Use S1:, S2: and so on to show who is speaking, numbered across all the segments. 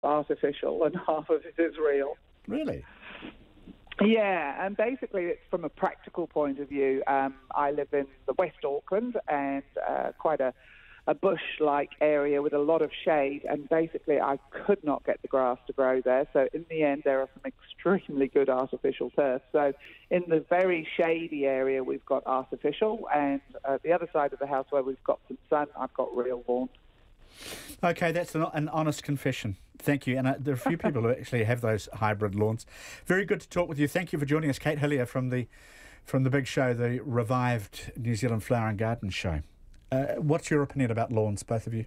S1: artificial and half of it is real.
S2: Really?
S1: Yeah, and basically it's from a practical point of view. I live in the West Auckland and quite a bush-like area with a lot of shade, and basically I could not get the grass to grow there. So in the end, there are some extremely good artificial turf. So in the very shady area, we've got artificial, and the other side of the house where we've got some sun, I've got real lawn.
S2: Okay, that's an honest confession. Thank you. And there are a few people who actually have those hybrid lawns. Very good to talk with you. Thank you for joining us, Kate Hillier from the big show, the revived New Zealand Flower and Garden Show. What's your opinion about lawns, both of you?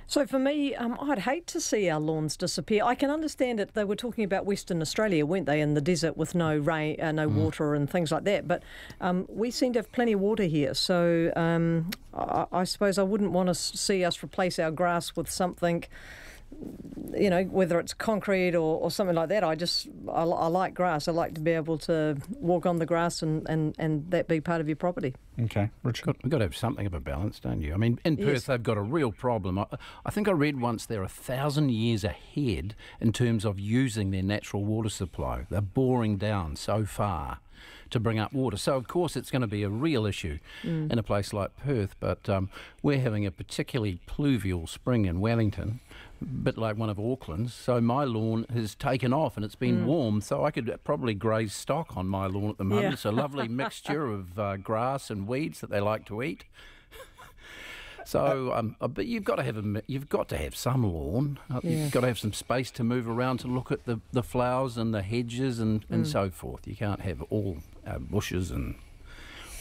S3: So for me, I'd hate to see our lawns disappear. I can understand it. They were talking about Western Australia, weren't they, in the desert with no rain, no water and things like that. But we seem to have plenty of water here. So I suppose I wouldn't want to see us replace our grass with something, you know, whether it's concrete or something like that. I like grass. I like to be able to walk on the grass and that be part of your property.
S2: Okay, Richard.
S4: We've got to have something of a balance, don't you? I mean, in Perth, they've got a real problem. I think I read once they're 1,000 years ahead in terms of using their natural water supply. They're boring down so far to bring up water. So, of course, it's going to be a real issue in a place like Perth. But we're having a particularly pluvial spring in Wellington, a bit like one of Auckland's. So my lawn has taken off and it's been warm. So I could probably graze stock on my lawn at the moment.
S3: Yeah.
S4: It's a lovely mixture of grass and weeds that they like to eat. So, but you've got to have some lawn. You've got to have some space to move around to look at the flowers and the hedges and so forth. You can't have all bushes and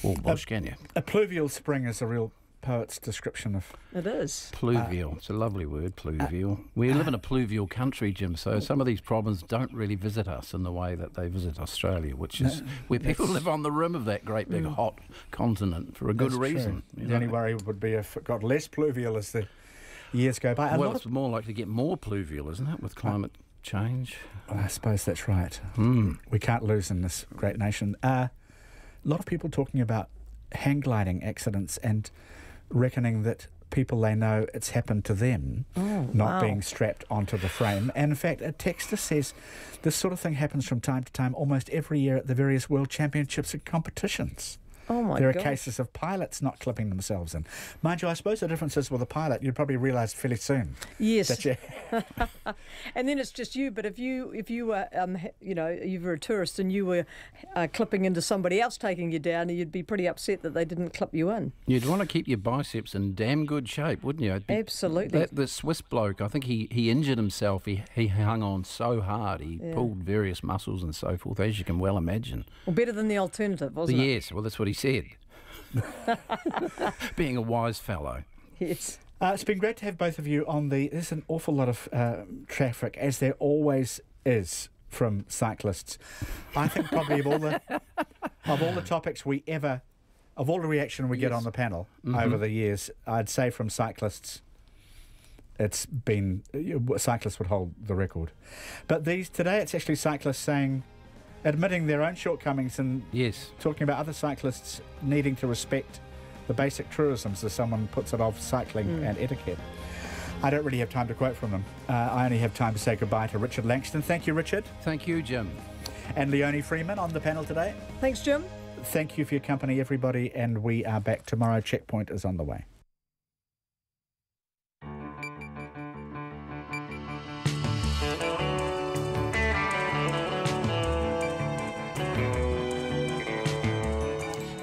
S4: all bush, can you?
S2: A pluvial spring is a real poet's description of...
S3: It is.
S4: Pluvial. It's a lovely word, pluvial. We live in a pluvial country, Jim, so some of these problems don't really visit us in the way that they visit Australia, which is where people live on the rim of that great big hot continent for a good reason.
S2: The only worry would be if it got less pluvial as the years go by.
S4: Well, it's more likely to get more pluvial, isn't it, with climate change?
S2: I suppose that's right. We can't lose in this great nation. A lot of people talking about hang gliding accidents and reckoning that people they know it's happened to them, not being strapped onto the frame. And in fact, a texter says this sort of thing happens from time to time almost every year at the various world championships and competitions.
S3: Oh my
S2: There are
S3: gosh.
S2: cases of pilots not clipping themselves in. Mind you, I suppose the difference is with a pilot, you'd probably realise fairly soon.
S3: Yes.
S2: That you
S3: And then it's just you. But if you were, you know, you were a tourist and you were clipping into somebody else taking you down, you'd be pretty upset that they didn't clip you in.
S4: You'd want to keep your biceps in damn good shape, wouldn't you?
S3: Absolutely.
S4: The Swiss bloke, I think he injured himself. He hung on so hard. He pulled various muscles and so forth, as you can well imagine.
S3: Well, better than the alternative, wasn't it?
S4: Yes, well, that's what he said. Being a wise fellow.
S3: Yes.
S2: It's been great to have both of you on the... There's an awful lot of traffic, as there always is from cyclists. I think probably of all the topics we ever... Of all the reaction we get on the panel over the years, I'd say from cyclists, it's been... Cyclists would hold the record. But today it's actually cyclists admitting their own shortcomings and talking about other cyclists needing to respect the basic truisms, as someone puts it, of cycling and etiquette. I don't really have time to quote from them. I only have time to say goodbye to Richard Langston. Thank you, Richard.
S4: Thank you, Jim.
S2: And Leonie Freeman on the panel today.
S3: Thanks, Jim.
S2: Thank you for your company, everybody, and we are back tomorrow. Checkpoint is on the way.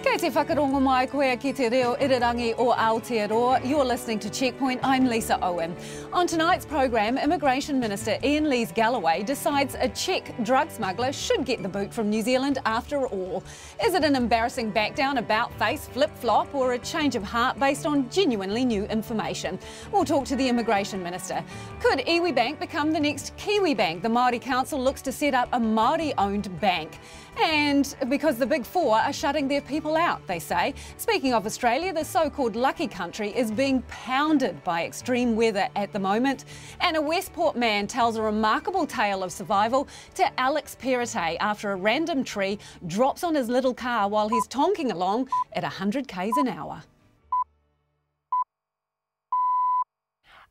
S5: Kei te whakarongo mai koe ki te reo irirangi o Aotearoa. You're listening to Checkpoint. I'm Lisa Owen. On tonight's programme, Immigration Minister Ian Lees-Galloway decides a Czech drug smuggler should get the boot from New Zealand after all. Is it an embarrassing backdown, about-face flip-flop, or a change of heart based on genuinely new information? We'll talk to the Immigration Minister. Could Iwi Bank become the next Kiwi Bank? The Maori Council looks to set up a Maori-owned bank. And because the Big Four are shutting their people out, they say. Speaking of Australia, the so-called lucky country is being pounded by extreme weather at the moment. And a Westport man tells a remarkable tale of survival to Alex Perrottet after a random tree drops on his little car while he's tonking along at 100 k's an hour.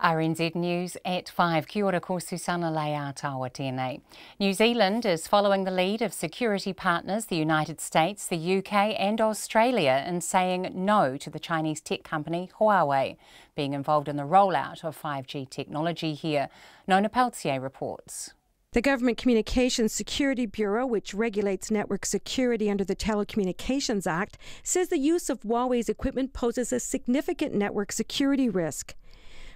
S6: RNZ News at 5. Kia ora, ko Susana Leia tawa tēnei. New Zealand is following the lead of security partners the United States, the UK and Australia in saying no to the Chinese tech company Huawei being involved in the rollout of 5G technology here. Nona Peltier reports.
S7: The Government Communications Security Bureau, which regulates network security under the Telecommunications Act, says the use of Huawei's equipment poses a significant network security risk.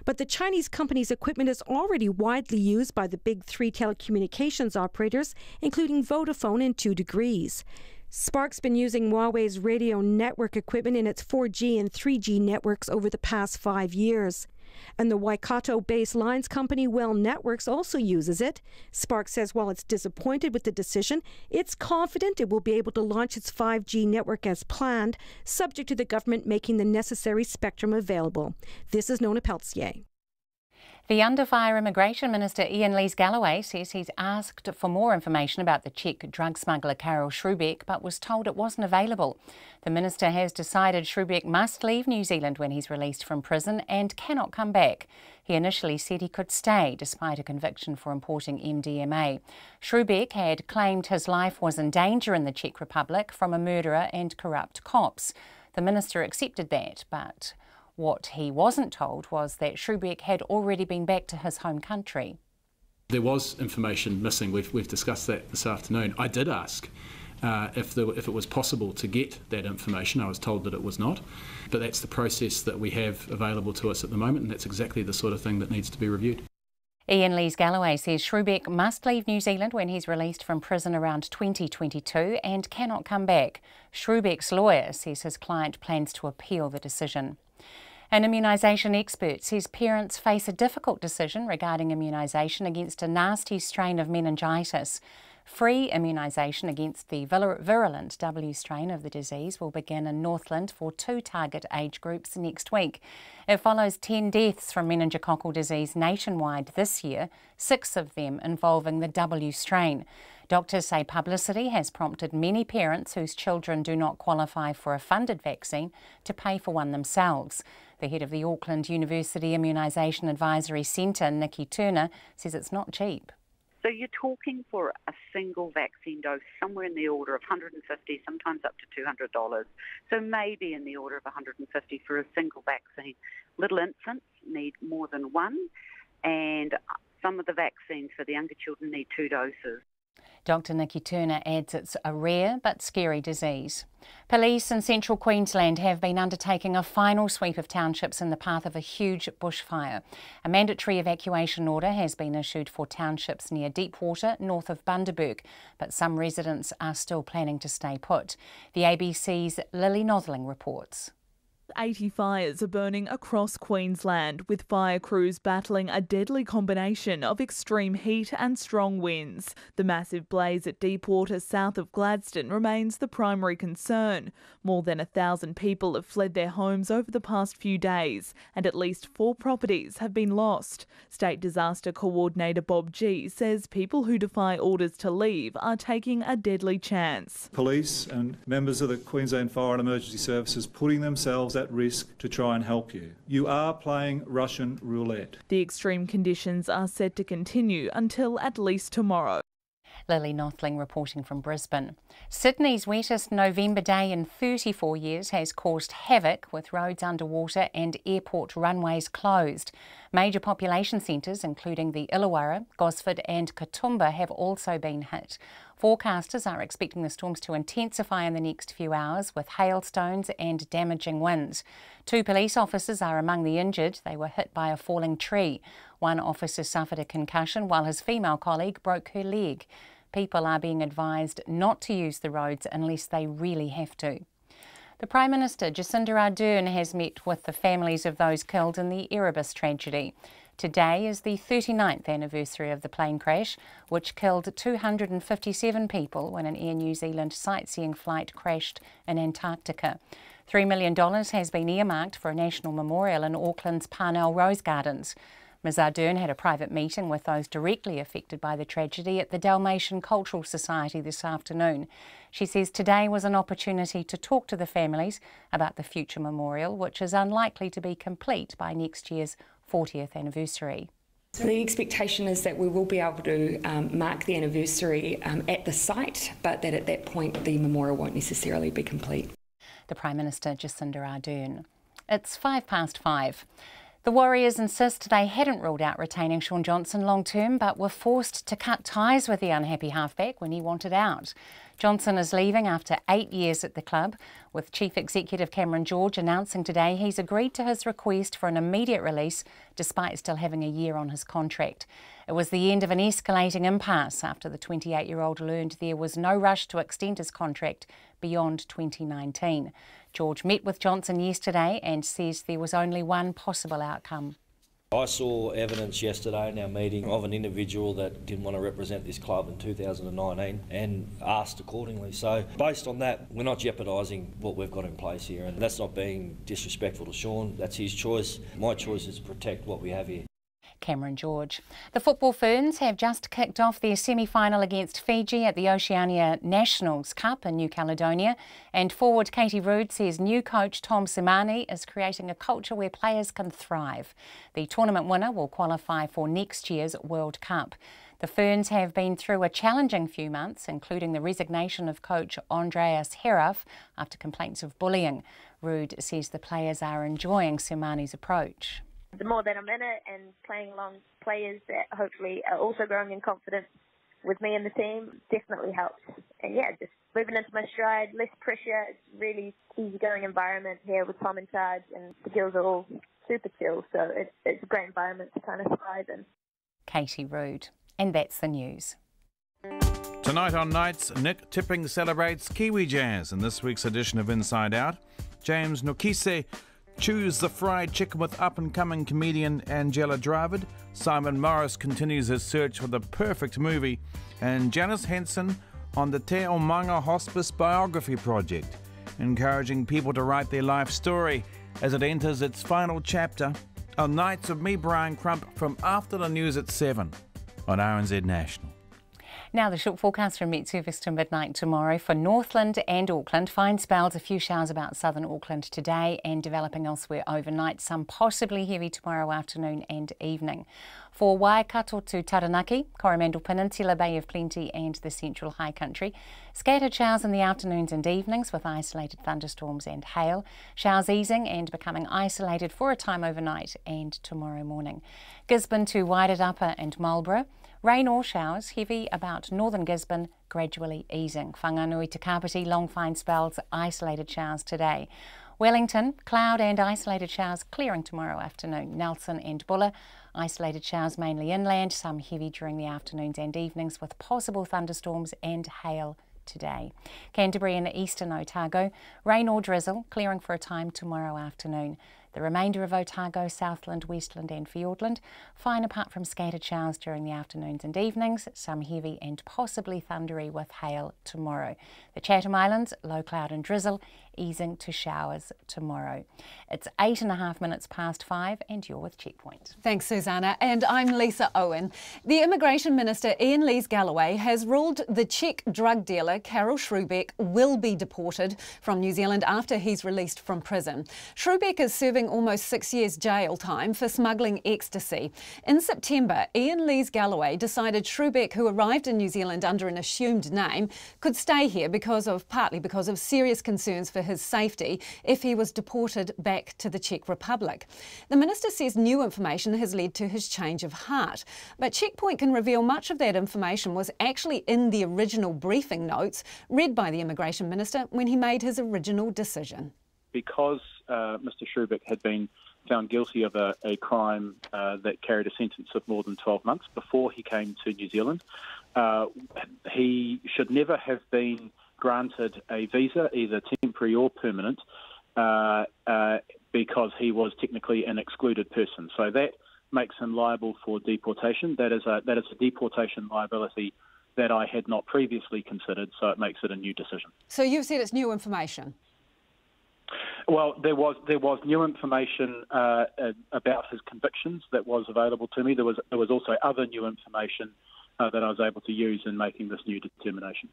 S7: But the Chinese company's equipment is already widely used by the big three telecommunications operators, including Vodafone and 2 Degrees. Spark's been using Huawei's radio network equipment in its 4G and 3G networks over the past 5 years. And the Waikato-based lines company Well Networks also uses it. Spark says while it's disappointed with the decision, it's confident it will be able to launch its 5G network as planned, subject to the government making the necessary spectrum available. This is Nona Peltier.
S6: The under-fire Immigration Minister Ian Lees-Galloway says he's asked for more information about the Czech drug smuggler Karel Schrubeck, but was told it wasn't available. The minister has decided Schrubeck must leave New Zealand when he's released from prison and cannot come back. He initially said he could stay despite a conviction for importing MDMA. Schrubeck had claimed his life was in danger in the Czech Republic from a murderer and corrupt cops. The minister accepted that, but what he wasn't told was that Schrubeck had already been back to his home country.
S8: There was information missing. We've discussed that this afternoon. I did ask if it was possible to get that information. I was told that it was not. But that's the process that we have available to us at the moment, and that's exactly the sort of thing that needs to be reviewed.
S6: Ian Lees-Galloway says Schrubeck must leave New Zealand when he's released from prison around 2022 and cannot come back. Schrubeck's lawyer says his client plans to appeal the decision. An immunisation expert says parents face a difficult decision regarding immunisation against a nasty strain of meningitis. Free immunisation against the virulent W strain of the disease will begin in Northland for 2 target age groups next week. It follows 10 deaths from meningococcal disease nationwide this year, 6 of them involving the W strain. Doctors say publicity has prompted many parents whose children do not qualify for a funded vaccine to pay for one themselves. The head of the Auckland University Immunisation Advisory Centre, Nikki Turner, says it's not cheap.
S9: So you're talking for a single vaccine dose somewhere in the order of $150, sometimes up to $200. So maybe in the order of $150 for a single vaccine. Little infants need more than one, and some of the vaccines for the younger children need 2 doses.
S6: Dr Nikki Turner adds it's a rare but scary disease. Police in central Queensland have been undertaking a final sweep of townships in the path of a huge bushfire. A mandatory evacuation order has been issued for townships near Deepwater, north of Bundaberg, but some residents are still planning to stay put. The ABC's Lily Nothling reports.
S10: 80 fires are burning across Queensland, with fire crews battling a deadly combination of extreme heat and strong winds. The massive blaze at Deepwater south of Gladstone remains the primary concern. More than 1,000 people have fled their homes over the past few days, and at least 4 properties have been lost. State Disaster Coordinator Bob G says people who defy orders to leave are taking a deadly chance.
S11: Police and members of the Queensland Fire and Emergency Services putting themselves at risk to try and help you. You are playing Russian roulette.
S10: The extreme conditions are set to continue until at least tomorrow.
S6: Lily Nothling reporting from Brisbane. Sydney's wettest November day in 34 years has caused havoc with roads underwater and airport runways closed. Major population centres including the Illawarra, Gosford and Katoomba have also been hit. Forecasters are expecting the storms to intensify in the next few hours with hailstones and damaging winds. 2 police officers are among the injured. They were hit by a falling tree. One officer suffered a concussion while his female colleague broke her leg. People are being advised not to use the roads unless they really have to. The Prime Minister, Jacinda Ardern, has met with the families of those killed in the Erebus tragedy. Today is the 39th anniversary of the plane crash, which killed 257 people when an Air New Zealand sightseeing flight crashed in Antarctica. $3 million has been earmarked for a national memorial in Auckland's Parnell Rose Gardens. Ms Ardern had a private meeting with those directly affected by the tragedy at the Dalmatian Cultural Society this afternoon. She says today was an opportunity to talk to the families about the future memorial, which is unlikely to be complete by next year's 40th anniversary.
S12: So the expectation is that we will be able to mark the anniversary at the site, but that at that point the memorial won't necessarily be complete.
S6: The Prime Minister, Jacinda Ardern. It's 5:05. The Warriors insist they hadn't ruled out retaining Shaun Johnson long term, but were forced to cut ties with the unhappy halfback when he wanted out. Johnson is leaving after 8 years at the club, with Chief Executive Cameron George announcing today he's agreed to his request for an immediate release despite still having a year on his contract. It was the end of an escalating impasse after the 28-year-old learned there was no rush to extend his contract beyond 2019. George met with Johnson yesterday and says there was only one possible outcome.
S13: I saw evidence yesterday in our meeting of an individual that didn't want to represent this club in 2019 and asked accordingly. So based on that, we're not jeopardising what we've got in place here, and that's not being disrespectful to Shaun. That's his choice. My choice is to protect what we have here.
S6: Cameron George. The Football Ferns have just kicked off their semi-final against Fiji at the Oceania Nationals Cup in New Caledonia, and forward Katie Rood says new coach Tom Simani is creating a culture where players can thrive. The tournament winner will qualify for next year's World Cup. The Ferns have been through a challenging few months, including the resignation of coach Andreas Heraf after complaints of bullying. Rood says the players are enjoying Simani's approach.
S14: The more that I'm in it and playing along players that hopefully are also growing in confidence with me and the team definitely helps. And yeah, just moving into my stride, less pressure. It's really easygoing environment here with Tom in charge, and the girls are all super chill, so it's a great environment to kind of thrive in.
S6: Katie Rood. And that's the news.
S15: Tonight on Nights, Nick Tipping celebrates Kiwi Jazz in this week's edition of Inside Out. James Nokise chews the fried chicken with up-and-coming comedian Angela Dravid. Simon Morris continues his search for the perfect movie. And Janice Henson on the Te Omanga Hospice Biography Project, encouraging people to write their life story as it enters its final chapter on Nights with me, Brian Crump, from after the news at 7 on RNZ National.
S6: Now the short forecast from Met Service to midnight tomorrow for Northland and Auckland. Fine spells, a few showers about southern Auckland today and developing elsewhere overnight. Some possibly heavy tomorrow afternoon and evening. For Waikato to Taranaki, Coromandel Peninsula, Bay of Plenty and the central high country. Scattered showers in the afternoons and evenings with isolated thunderstorms and hail. Showers easing and becoming isolated for a time overnight and tomorrow morning. Gisborne to Wairarapa and Marlborough. Rain or showers, heavy about northern Gisborne, gradually easing. Whanganui to Kapiti, long fine spells, isolated showers today. Wellington, cloud and isolated showers clearing tomorrow afternoon. Nelson and Buller, isolated showers mainly inland, some heavy during the afternoons and evenings with possible thunderstorms and hail today. Canterbury and eastern Otago, rain or drizzle, clearing for a time tomorrow afternoon. The remainder of Otago, Southland, Westland and Fiordland, fine apart from scattered showers during the afternoons and evenings, some heavy and possibly thundery with hail tomorrow. The Chatham Islands, low cloud and drizzle, easing to showers tomorrow. It's 8.5 minutes past 5 and you're with Checkpoint.
S5: Thanks, Susanna. And I'm Lisa Owen. The Immigration Minister Ian Lees-Galloway has ruled the Czech drug dealer Karel Schrubeck will be deported from New Zealand after he's released from prison. Schrubeck is serving almost 6 years jail time for smuggling ecstasy. In September, Ian Lees-Galloway decided Schrubeck, who arrived in New Zealand under an assumed name, could stay here partly because of serious concerns for his safety if he was deported back to the Czech Republic. The minister says new information has led to his change of heart, but Checkpoint can reveal much of that information was actually in the original briefing notes read by the Immigration Minister when he made his original decision.
S16: Because Mr Schrubeck had been found guilty of a crime that carried a sentence of more than 12 months before he came to New Zealand, he should never have been granted a visa, either temporary or permanent, because he was technically an excluded person. So that makes him liable for deportation. That is a deportation liability that I had not previously considered, so it makes it a new decision.
S5: So you've said it's new information?
S16: Well, there was new information about his convictions that was available to me. There was also other new information that I was able to use in making this new determination.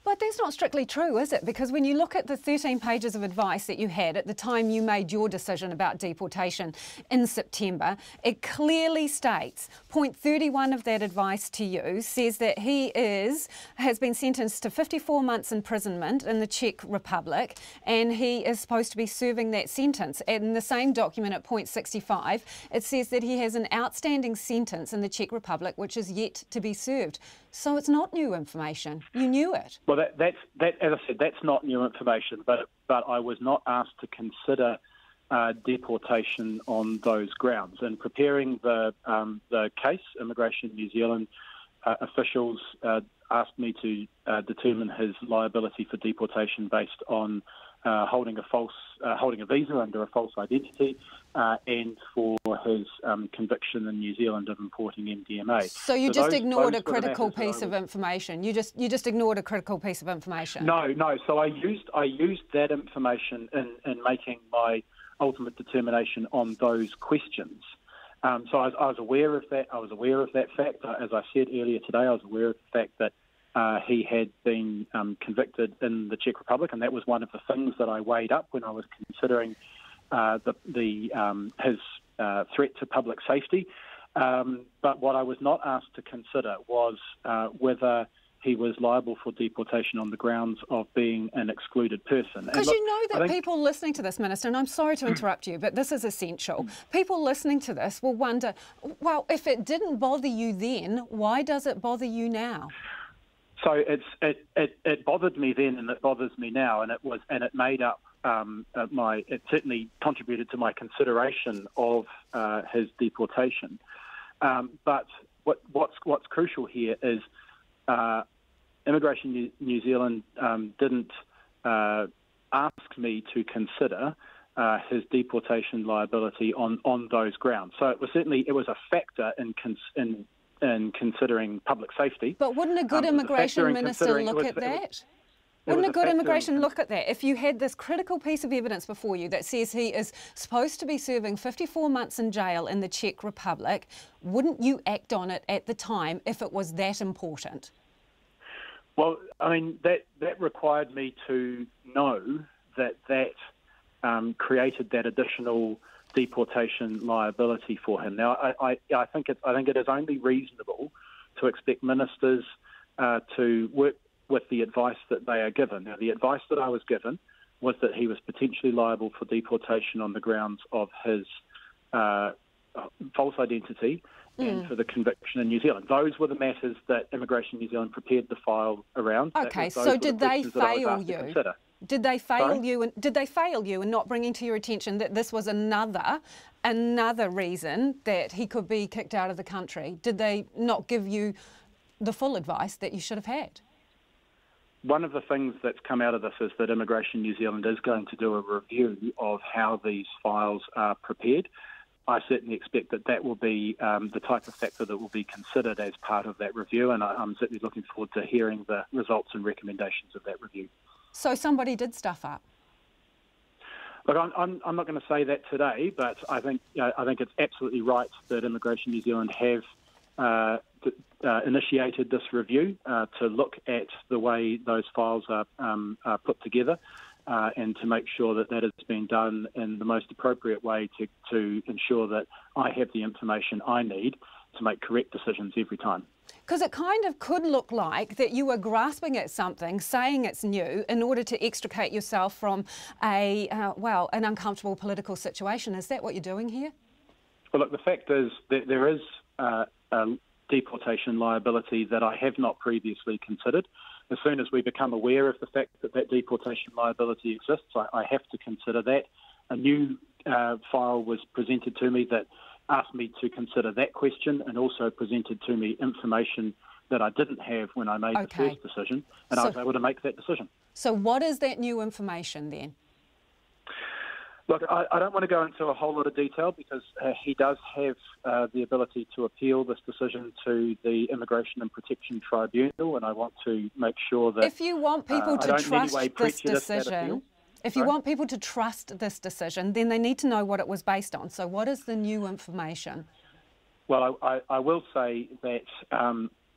S5: But that's not strictly true, is it? Because when you look at the 13 pages of advice that you had at the time you made your decision about deportation in September, it clearly states, point 31 of that advice to you says that he has been sentenced to 54 months imprisonment in the Czech Republic, and he is supposed to be serving that sentence. And in the same document at point 65, it says that he has an outstanding sentence in the Czech Republic which is yet to be served. So it's not new information. You knew it.
S16: Well, that's as I said, that's not new information. But I was not asked to consider deportation on those grounds. In preparing the case, Immigration New Zealand officials asked me to determine his liability for deportation based on holding a visa under a false identity, and for his conviction in New Zealand of importing MDMA.
S5: So you just ignored a critical piece of information. You just ignored a critical piece of information.
S16: No. So I used that information in making my ultimate determination on those questions. So I was aware of that. I was aware of that fact. As I said earlier today, I was aware of the fact that he had been convicted in the Czech Republic, and that was one of the things that I weighed up when I was considering his threat to public safety. But what I was not asked to consider was whether he was liable for deportation on the grounds of being an excluded person.
S5: Because you know that people listening to this, Minister, and I'm sorry to interrupt you, but this is essential. People listening to this will wonder, well, if it didn't bother you then, why does it bother you now?
S16: So it bothered me then, and it bothers me now, and it made up it certainly contributed to my consideration of his deportation. But what's crucial here is Immigration New Zealand didn't ask me to consider his deportation liability on those grounds. So it was a factor in considering public safety.
S5: But wouldn't a good immigration minister look at that? Wouldn't a good immigration look at that? If you had this critical piece of evidence before you that says he is supposed to be serving 54 months in jail in the Czech Republic, wouldn't you act on it at the time if it was that important?
S16: Well, I mean, that required me to know that created that additional deportation liability for him. Now, I think it is only reasonable to expect ministers to work with the advice that they are given. Now, the advice that I was given was that he was potentially liable for deportation on the grounds of his false identity and for the conviction in New Zealand. Those were the matters that Immigration New Zealand prepared the file around.
S5: Okay, so did they fail you? Did they fail you? Did they fail you in not bringing to your attention that this was another reason that he could be kicked out of the country? Did they not give you the full advice that you should have had?
S16: One of the things that's come out of this is that Immigration New Zealand is going to do a review of how these files are prepared. I certainly expect that will be the type of factor that will be considered as part of that review, and I'm certainly looking forward to hearing the results and recommendations of that review.
S5: So somebody did stuff up?
S16: Look, I'm not going to say that today, but I think it's absolutely right that Immigration New Zealand have initiated this review to look at the way those files are put together and to make sure that has been done in the most appropriate way to ensure that I have the information I need to make correct decisions every time.
S5: Because it kind of could look like that you were grasping at something, saying it's new, in order to extricate yourself from an uncomfortable political situation. Is that what you're doing here?
S16: Well, look, the fact is that there is a deportation liability that I have not previously considered. As soon as we become aware of the fact that deportation liability exists, I have to consider that. A new file was presented to me that asked me to consider that question, and also presented to me information that I didn't have when I made the first decision, and I was able to make that decision.
S5: So what is that new information then?
S16: Look, I don't want to go into a whole lot of detail because he does have the ability to appeal this decision to the Immigration and Protection Tribunal, and I want to make sure that
S5: if you want people to trust this decision, then they need to know what it was based on. So what is the new information?
S16: Well, I will say that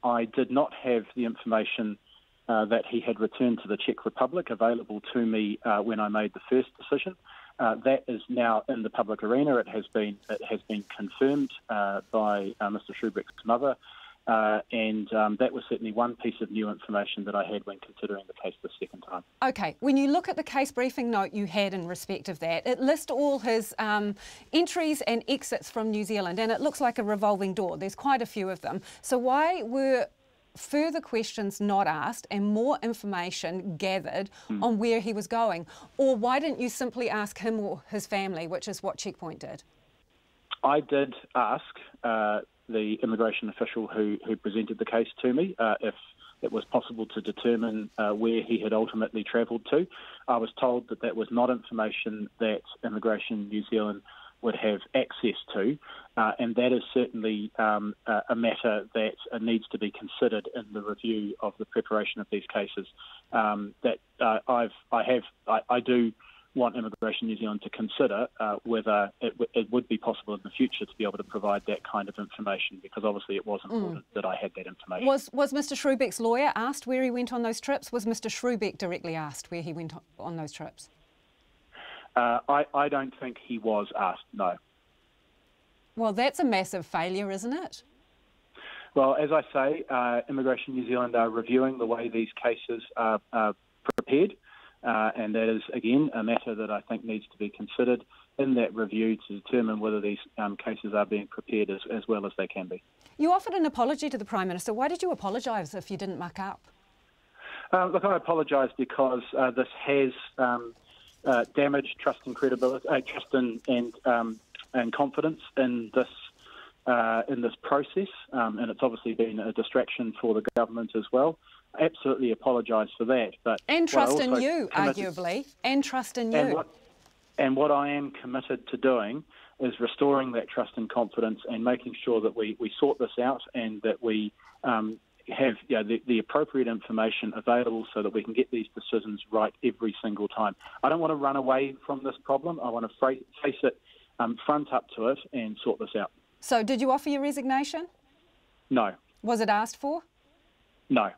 S16: I did not have the information that he had returned to the Czech Republic available to me when I made the first decision. That is now in the public arena. It has been confirmed by Mr. Shrubik's mother, and that was certainly one piece of new information that I had when considering the case the second time.
S5: OK, when you look at the case briefing note you had in respect of that, it lists all his entries and exits from New Zealand, and it looks like a revolving door. There's quite a few of them. So why were further questions not asked and more information gathered on where he was going? Or why didn't you simply ask him or his family, which is what Checkpoint did?
S16: I did ask the immigration official who presented the case to me if it was possible to determine where he had ultimately travelled to. I was told that that was not information that Immigration New Zealand would have access to, and that is certainly a matter that needs to be considered in the review of the preparation of these cases. I do want Immigration New Zealand to consider whether it would be possible in the future to be able to provide that kind of information, because obviously it was important that I had that information.
S5: Was Mr. Shrubik's lawyer asked where he went on those trips? Was Mr. Shrubik directly asked where he went on those trips?
S16: I don't think he was asked, no.
S5: Well, that's a massive failure, isn't it?
S16: Well, as I say, Immigration New Zealand are reviewing the way these cases are prepared, and that is, again, a matter that I think needs to be considered in that review to determine whether these cases are being prepared as well as they can be.
S5: You offered an apology to the Prime Minister. Why did you apologise if you didn't muck up?
S16: Look, I apologise because this has damaged trust and credibility, trust and confidence in this process, and it's obviously been a distraction for the government as well. I absolutely apologise for that,
S5: and trust in you, arguably, and trust in you.
S16: And what I am committed to doing is restoring that trust and confidence and making sure that we sort this out and that we have the appropriate information available so that we can get these decisions right every single time. I don't want to run away from this problem. I want to face it, front up to it and sort this out.
S5: So did you offer your resignation?
S16: No.
S5: Was it asked for?
S16: No.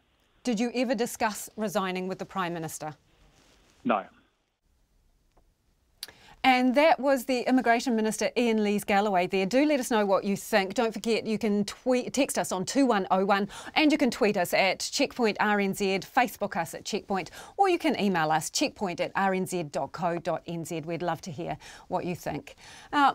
S5: Did you ever discuss resigning with the Prime Minister?
S16: No.
S5: And that was the Immigration Minister, Ian Lees-Galloway there. Do let us know what you think. Don't forget, you can text us on 2101 and you can tweet us at Checkpoint RNZ, Facebook us at Checkpoint, or you can email us checkpoint@rnz.co.nz. We'd love to hear what you think.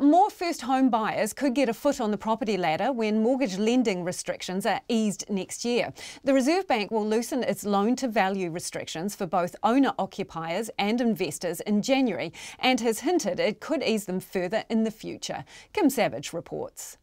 S5: More first home buyers could get a foot on the property ladder when mortgage lending restrictions are eased next year. The Reserve Bank will loosen its loan-to-value restrictions for both owner-occupiers and investors in January and has hinted it could ease them further in the future. Kim Savage reports.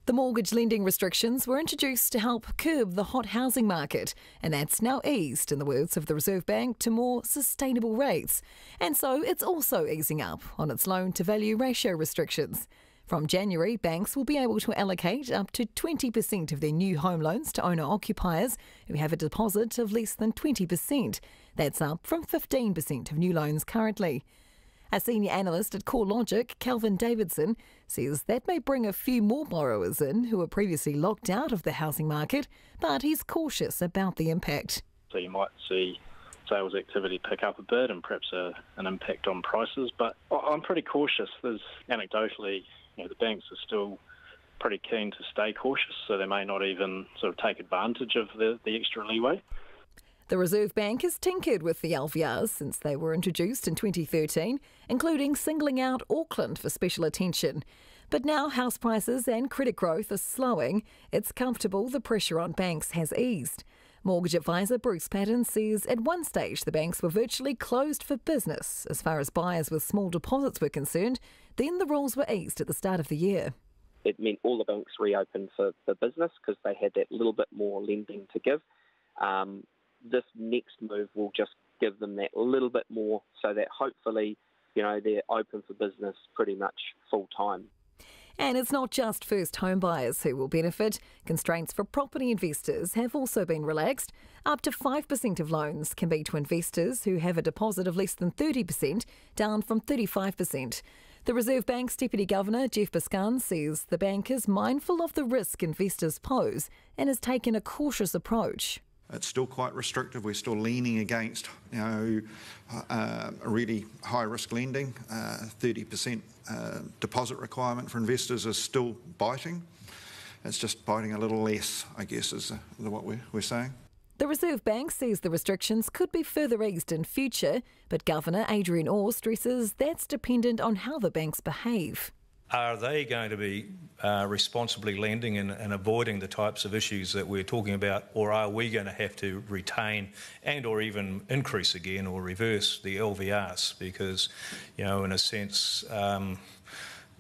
S17: The mortgage lending restrictions were introduced to help curb the hot housing market, and that's now eased, in the words of the Reserve Bank, to more sustainable rates. And so it's also easing up on its loan-to-value ratio restrictions. From January, banks will be able to allocate up to 20% of their new home loans to owner-occupiers who have a deposit of less than 20%. That's up from 15% of new loans currently. A senior analyst at CoreLogic, Calvin Davidson, says that may bring a few more borrowers in who were previously locked out of the housing market, but he's cautious about the impact.
S18: So you might see sales activity pick up a bit and perhaps an impact on prices, but I'm pretty cautious. There's anecdotally, the banks are still pretty keen to stay cautious, so they may not even sort of take advantage of the extra leeway.
S17: The Reserve Bank has tinkered with the LVRs since they were introduced in 2013, including singling out Auckland for special attention. But now house prices and credit growth are slowing. It's comfortable the pressure on banks has eased. Mortgage advisor Bruce Patton says at one stage the banks were virtually closed for business as far as buyers with small deposits were concerned. Then the rules were eased at the start of the year.
S19: It meant all the banks reopened for business because they had that little bit more lending to give. This next move will just give them that little bit more so that hopefully, they're open for business pretty much full time.
S17: And it's not just first home buyers who will benefit. Constraints for property investors have also been relaxed. Up to 5% of loans can be to investors who have a deposit of less than 30%, down from 35%. The Reserve Bank's Deputy Governor, Jeff Biscan, says the bank is mindful of the risk investors pose and has taken a cautious approach.
S20: It's still quite restrictive. We're still leaning against, a really high-risk lending. 30% deposit requirement for investors is still biting. It's just biting a little less, I guess, is what we're saying.
S17: The Reserve Bank says the restrictions could be further eased in future, but Governor Adrian Orr stresses that's dependent on how the banks behave.
S21: Are they going to be responsibly lending and avoiding the types of issues that we're talking about, or are we going to have to retain and or even increase again or reverse the LVRs? Because, in a sense,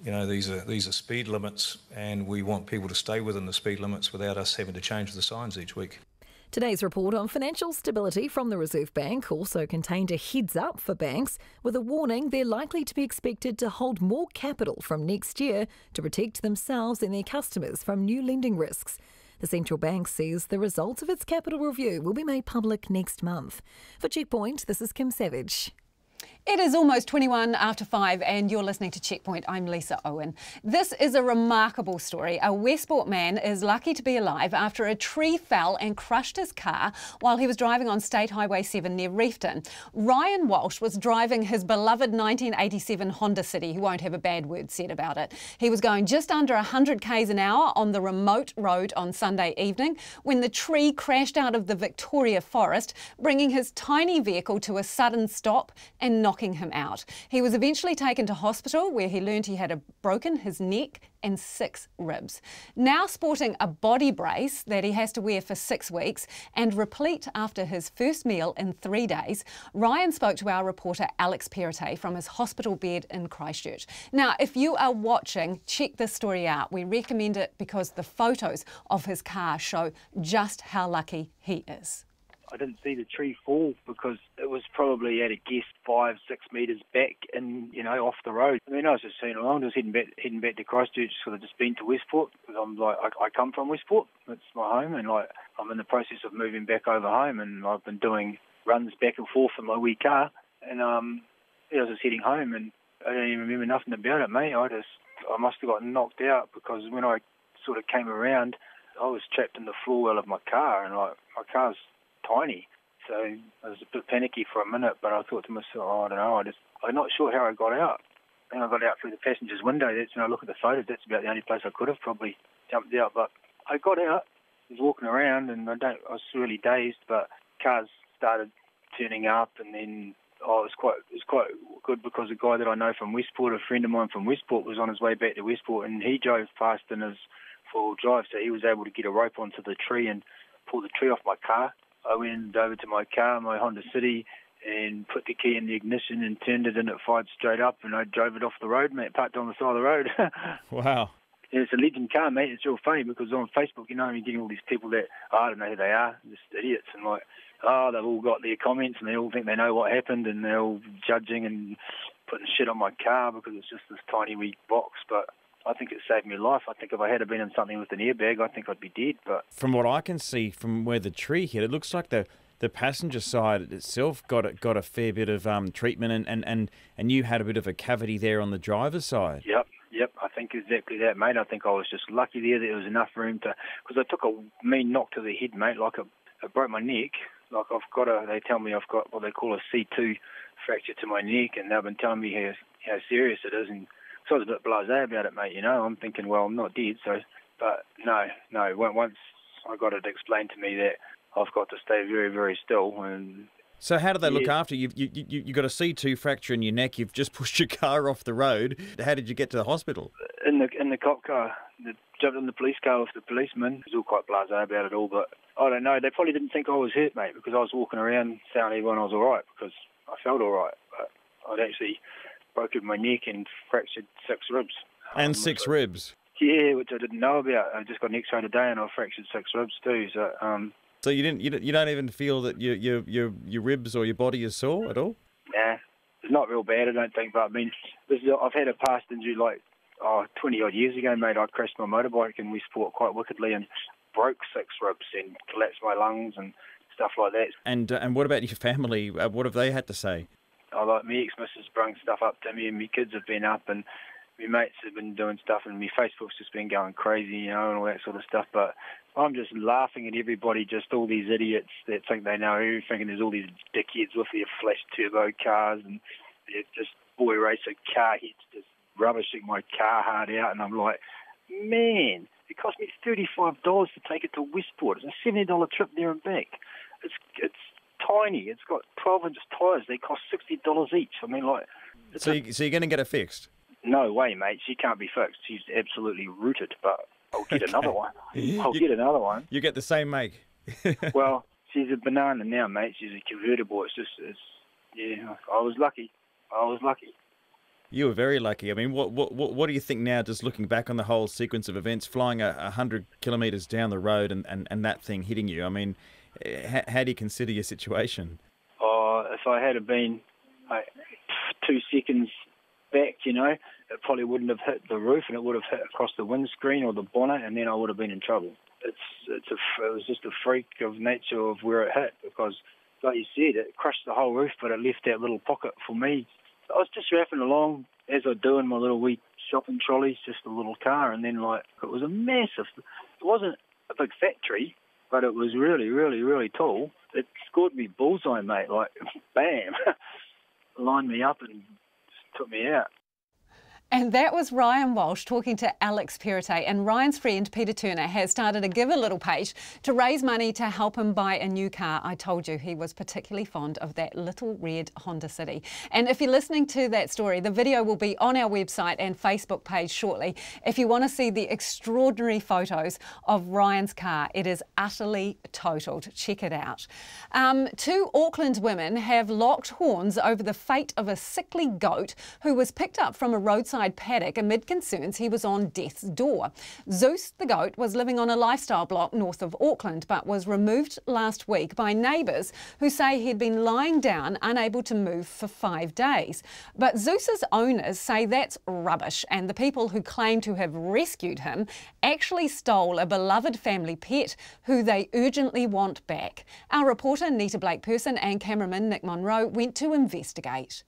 S21: these are speed limits, and we want people to stay within the speed limits without us having to change the signs each week.
S17: Today's report on financial stability from the Reserve Bank also contained a heads up for banks with a warning they're likely to be expected to hold more capital from next year to protect themselves and their customers from new lending risks. The central bank says the results of its capital review will be made public next month. For Checkpoint, this is Kim Savage.
S5: It is almost 21 after 5 and you're listening to Checkpoint. I'm Lisa Owen. This is a remarkable story. A Westport man is lucky to be alive after a tree fell and crushed his car while he was driving on State Highway 7 near Reefton. Ryan Walsh was driving his beloved 1987 Honda City. He won't have a bad word said about it. He was going just under 100 k's an hour on the remote road on Sunday evening when the tree crashed out of the Victoria forest, bringing his tiny vehicle to a sudden stop and knocking him out. He was eventually taken to hospital where he learned he had broken his neck and 6 ribs. Now sporting a body brace that he has to wear for 6 weeks and replete after his first meal in 3 days, Ryan spoke to our reporter Alex Perrottet from his hospital bed in Christchurch. Now, if you are watching, check this story out. We recommend it because the photos of his car show just how lucky he is.
S22: I didn't see the tree fall because it was probably at a guess 5-6 metres back and, off the road. I was just seeing along, just heading back to Christchurch because I've just been to Westport because I come from Westport. It's my home and I'm in the process of moving back over home and I've been doing runs back and forth in my wee car and I was just heading home and I don't even remember nothing about it, mate. I must have got knocked out because when I sort of came around, I was trapped in the floor well of my car and my car's tiny, so I was a bit panicky for a minute, but I thought to myself, I don't know, I'm not sure how I got out. And I got out through the passenger's window. That's when I look at the photos, that's about the only place I could have probably jumped out, but I got out, I was walking around and I was really dazed, but cars started turning up and then it was quite good because a guy that I know from Westport, a friend of mine from Westport, was on his way back to Westport and he drove fast in his four-wheel drive, so he was able to get a rope onto the tree and pull the tree off my car. I went over to my car, my Honda City, and put the key in the ignition and turned it and it fired straight up and I drove it off the road, mate, parked on the side of the road.
S15: Wow.
S22: And it's a legend car, mate. It's real funny because on Facebook, you're getting all these people that, I don't know who they are, just idiots, and they've all got their comments and they all think they know what happened and they're all judging and putting shit on my car because it's just this tiny wee box, but I think it saved me life. I think if I had been in something with an airbag, I think I'd be dead. But
S15: from what I can see, from where the tree hit, it looks like the passenger side itself got a fair bit of treatment, and you had a bit of a cavity there on the driver's side. Yep.
S22: I think exactly that, mate. I think I was just lucky there that there was enough room to, because I took a mean knock to the head, mate. It broke my neck. They tell me I've got what they call a C2 fracture to my neck, and they've been telling me how serious it is, and so I was a bit blasé about it, mate, I'm thinking, well, I'm not dead, but no, once I got it explained to me that I've got to stay very, very still. And
S15: so how did they look after you? You got a C2 fracture in your neck, you've just pushed your car off the road. How did you get to the hospital? In
S22: the cop car. Jumped in the police car with the policeman. He was all quite blasé about it all, but I don't know, they probably didn't think I was hurt, mate, because I was walking around telling everyone I was all right, because I felt all right, but I'd actually broken my neck and fractured 6 ribs.
S15: And 6 ribs?
S22: Yeah, which I didn't know about. I just got an X-ray today and I fractured 6 ribs too.
S15: So you don't even feel that your ribs or your body is sore at all?
S22: Nah, it's not real bad, I don't think. But I've had a past injury 20 odd years ago, mate. I crashed my motorbike in Westport quite wickedly and broke 6 ribs and collapsed my lungs and stuff like that.
S15: And what about your family? What have they had to say?
S22: my ex-missus brung stuff up to me, and my kids have been up, and my mates have been doing stuff, and my Facebook's just been going crazy, and all that sort of stuff. But I'm just laughing at everybody, just all these idiots that think they know everything, and there's all these dickheads with their flash turbo cars, and they're just boy racer car heads just rubbishing my car hard out, and I'm like, man, it cost me $35 to take it to Westport. It's a $70 trip there and back. It's tiny. It's got 12-inch tyres. They cost $60 each. I mean, like...
S1: So you're going to get it fixed?
S22: No way, mate. She can't be fixed. She's absolutely rooted, but I'll get another one. I'll get another one.
S1: You get the same make.
S22: Well, she's a banana now, mate. She's a convertible. Yeah, I was lucky.
S1: You were very lucky. I mean, what do you think now, just looking back on the whole sequence of events, flying 100 kilometres down the road and that thing hitting you? I mean, how do you consider your situation?
S22: Oh, if I had been 2 seconds back, it probably wouldn't have hit the roof, and it would have hit across the windscreen or the bonnet, and then I would have been in trouble. It was just a freak of nature of where it hit, because, like you said, it crushed the whole roof, but it left that little pocket for me. I was just rapping along as I do in my little wee shopping trolleys, just a little car, and then it was a massive. It wasn't a big factory, but it was really, really, really tall. It scored me bullseye, mate. Like, bam, lined me up and just took me out.
S5: And that was Ryan Walsh talking to Alex Perrottet. And Ryan's friend Peter Turner has started a Give a Little page to raise money to help him buy a new car. I told you he was particularly fond of that little red Honda City. And if you're listening to that story, the video will be on our website and Facebook page shortly. If you want to see the extraordinary photos of Ryan's car, it is utterly totaled. Check it out. 2 Auckland women have locked horns over the fate of a sickly goat who was picked up from a roadside paddock amid concerns he was on death's door. Zeus the goat was living on a lifestyle block north of Auckland, but was removed last week by neighbours who say he'd been lying down unable to move for 5 days. But Zeus's owners say that's rubbish, and the people who claim to have rescued him actually stole a beloved family pet who they urgently want back. Our reporter Nita Blake-Person and cameraman Nick Monroe went to investigate.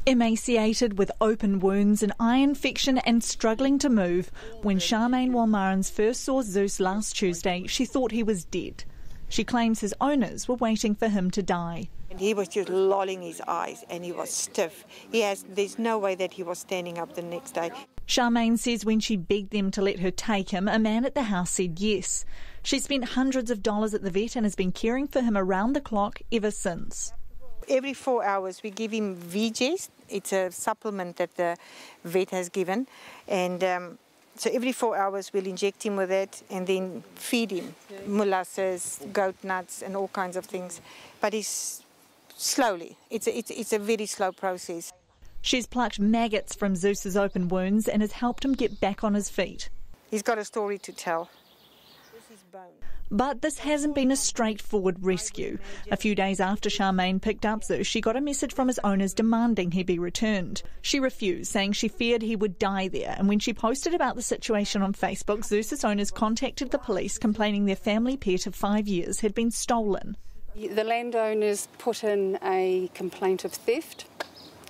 S10: Emaciated with open wounds, an eye infection and struggling to move, when Charmaine Walmarans first saw Zeus last Tuesday, she thought he was dead. She claims his owners were waiting for him to die.
S4: And he was just lolling his eyes and he was stiff. There's no way that he was standing up the next day.
S10: Charmaine says when she begged them to let her take him, a man at the house said yes. She spent hundreds of dollars at the vet and has been caring for him around the clock ever since.
S4: Every 4 hours we give him VGs. It's a supplement that the vet has given. And so every 4 hours we'll inject him with it and then feed him molasses, goat nuts and all kinds of things. But he's slowly. It's a very slow process.
S10: She's plucked maggots from Zeus's open wounds and has helped him get back on his feet.
S4: He's got a story to tell.
S10: But this hasn't been a straightforward rescue. A few days after Charmaine picked up Zeus, she got a message from his owners demanding he be returned. She refused, saying she feared he would die there, and when she posted about the situation on Facebook, Zeus's owners contacted the police complaining their family pet of 5 years had been stolen.
S23: The landowners put in a complaint of theft,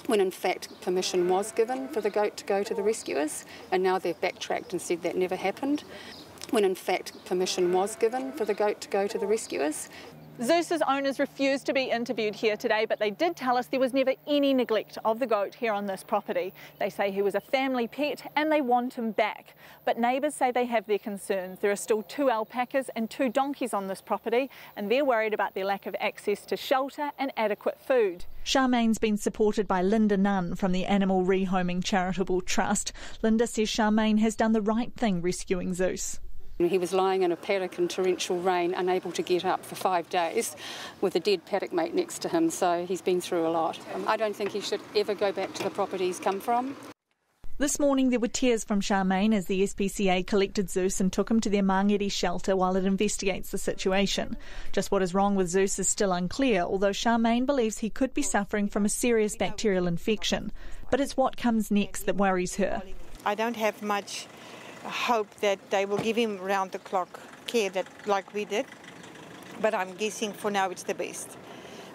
S23: when in fact permission was given for the goat to go to the rescuers, and now they've backtracked and said that never happened, when in fact permission was given for the goat to go to the rescuers.
S10: Zeus's owners refused to be interviewed here today, but they did tell us there was never any neglect of the goat here on this property. They say he was a family pet and they want him back. But neighbours say they have their concerns. There are still 2 alpacas and 2 donkeys on this property, and they're worried about their lack of access to shelter and adequate food. Charmaine's been supported by Linda Nunn from the Animal Rehoming Charitable Trust. Linda says Charmaine has done the right thing rescuing Zeus.
S23: He was lying in a paddock in torrential rain, unable to get up for 5 days, with a dead paddock mate next to him, so he's been through a lot. I don't think he should ever go back to the property he's come from.
S10: This morning there were tears from Charmaine as the SPCA collected Zeus and took him to their Mangere shelter while it investigates the situation. Just what is wrong with Zeus is still unclear, although Charmaine believes he could be suffering from a serious bacterial infection. But it's what comes next that worries her.
S4: I don't have much hope that they will give him round-the-clock care like we did, but I'm guessing for now it's the best.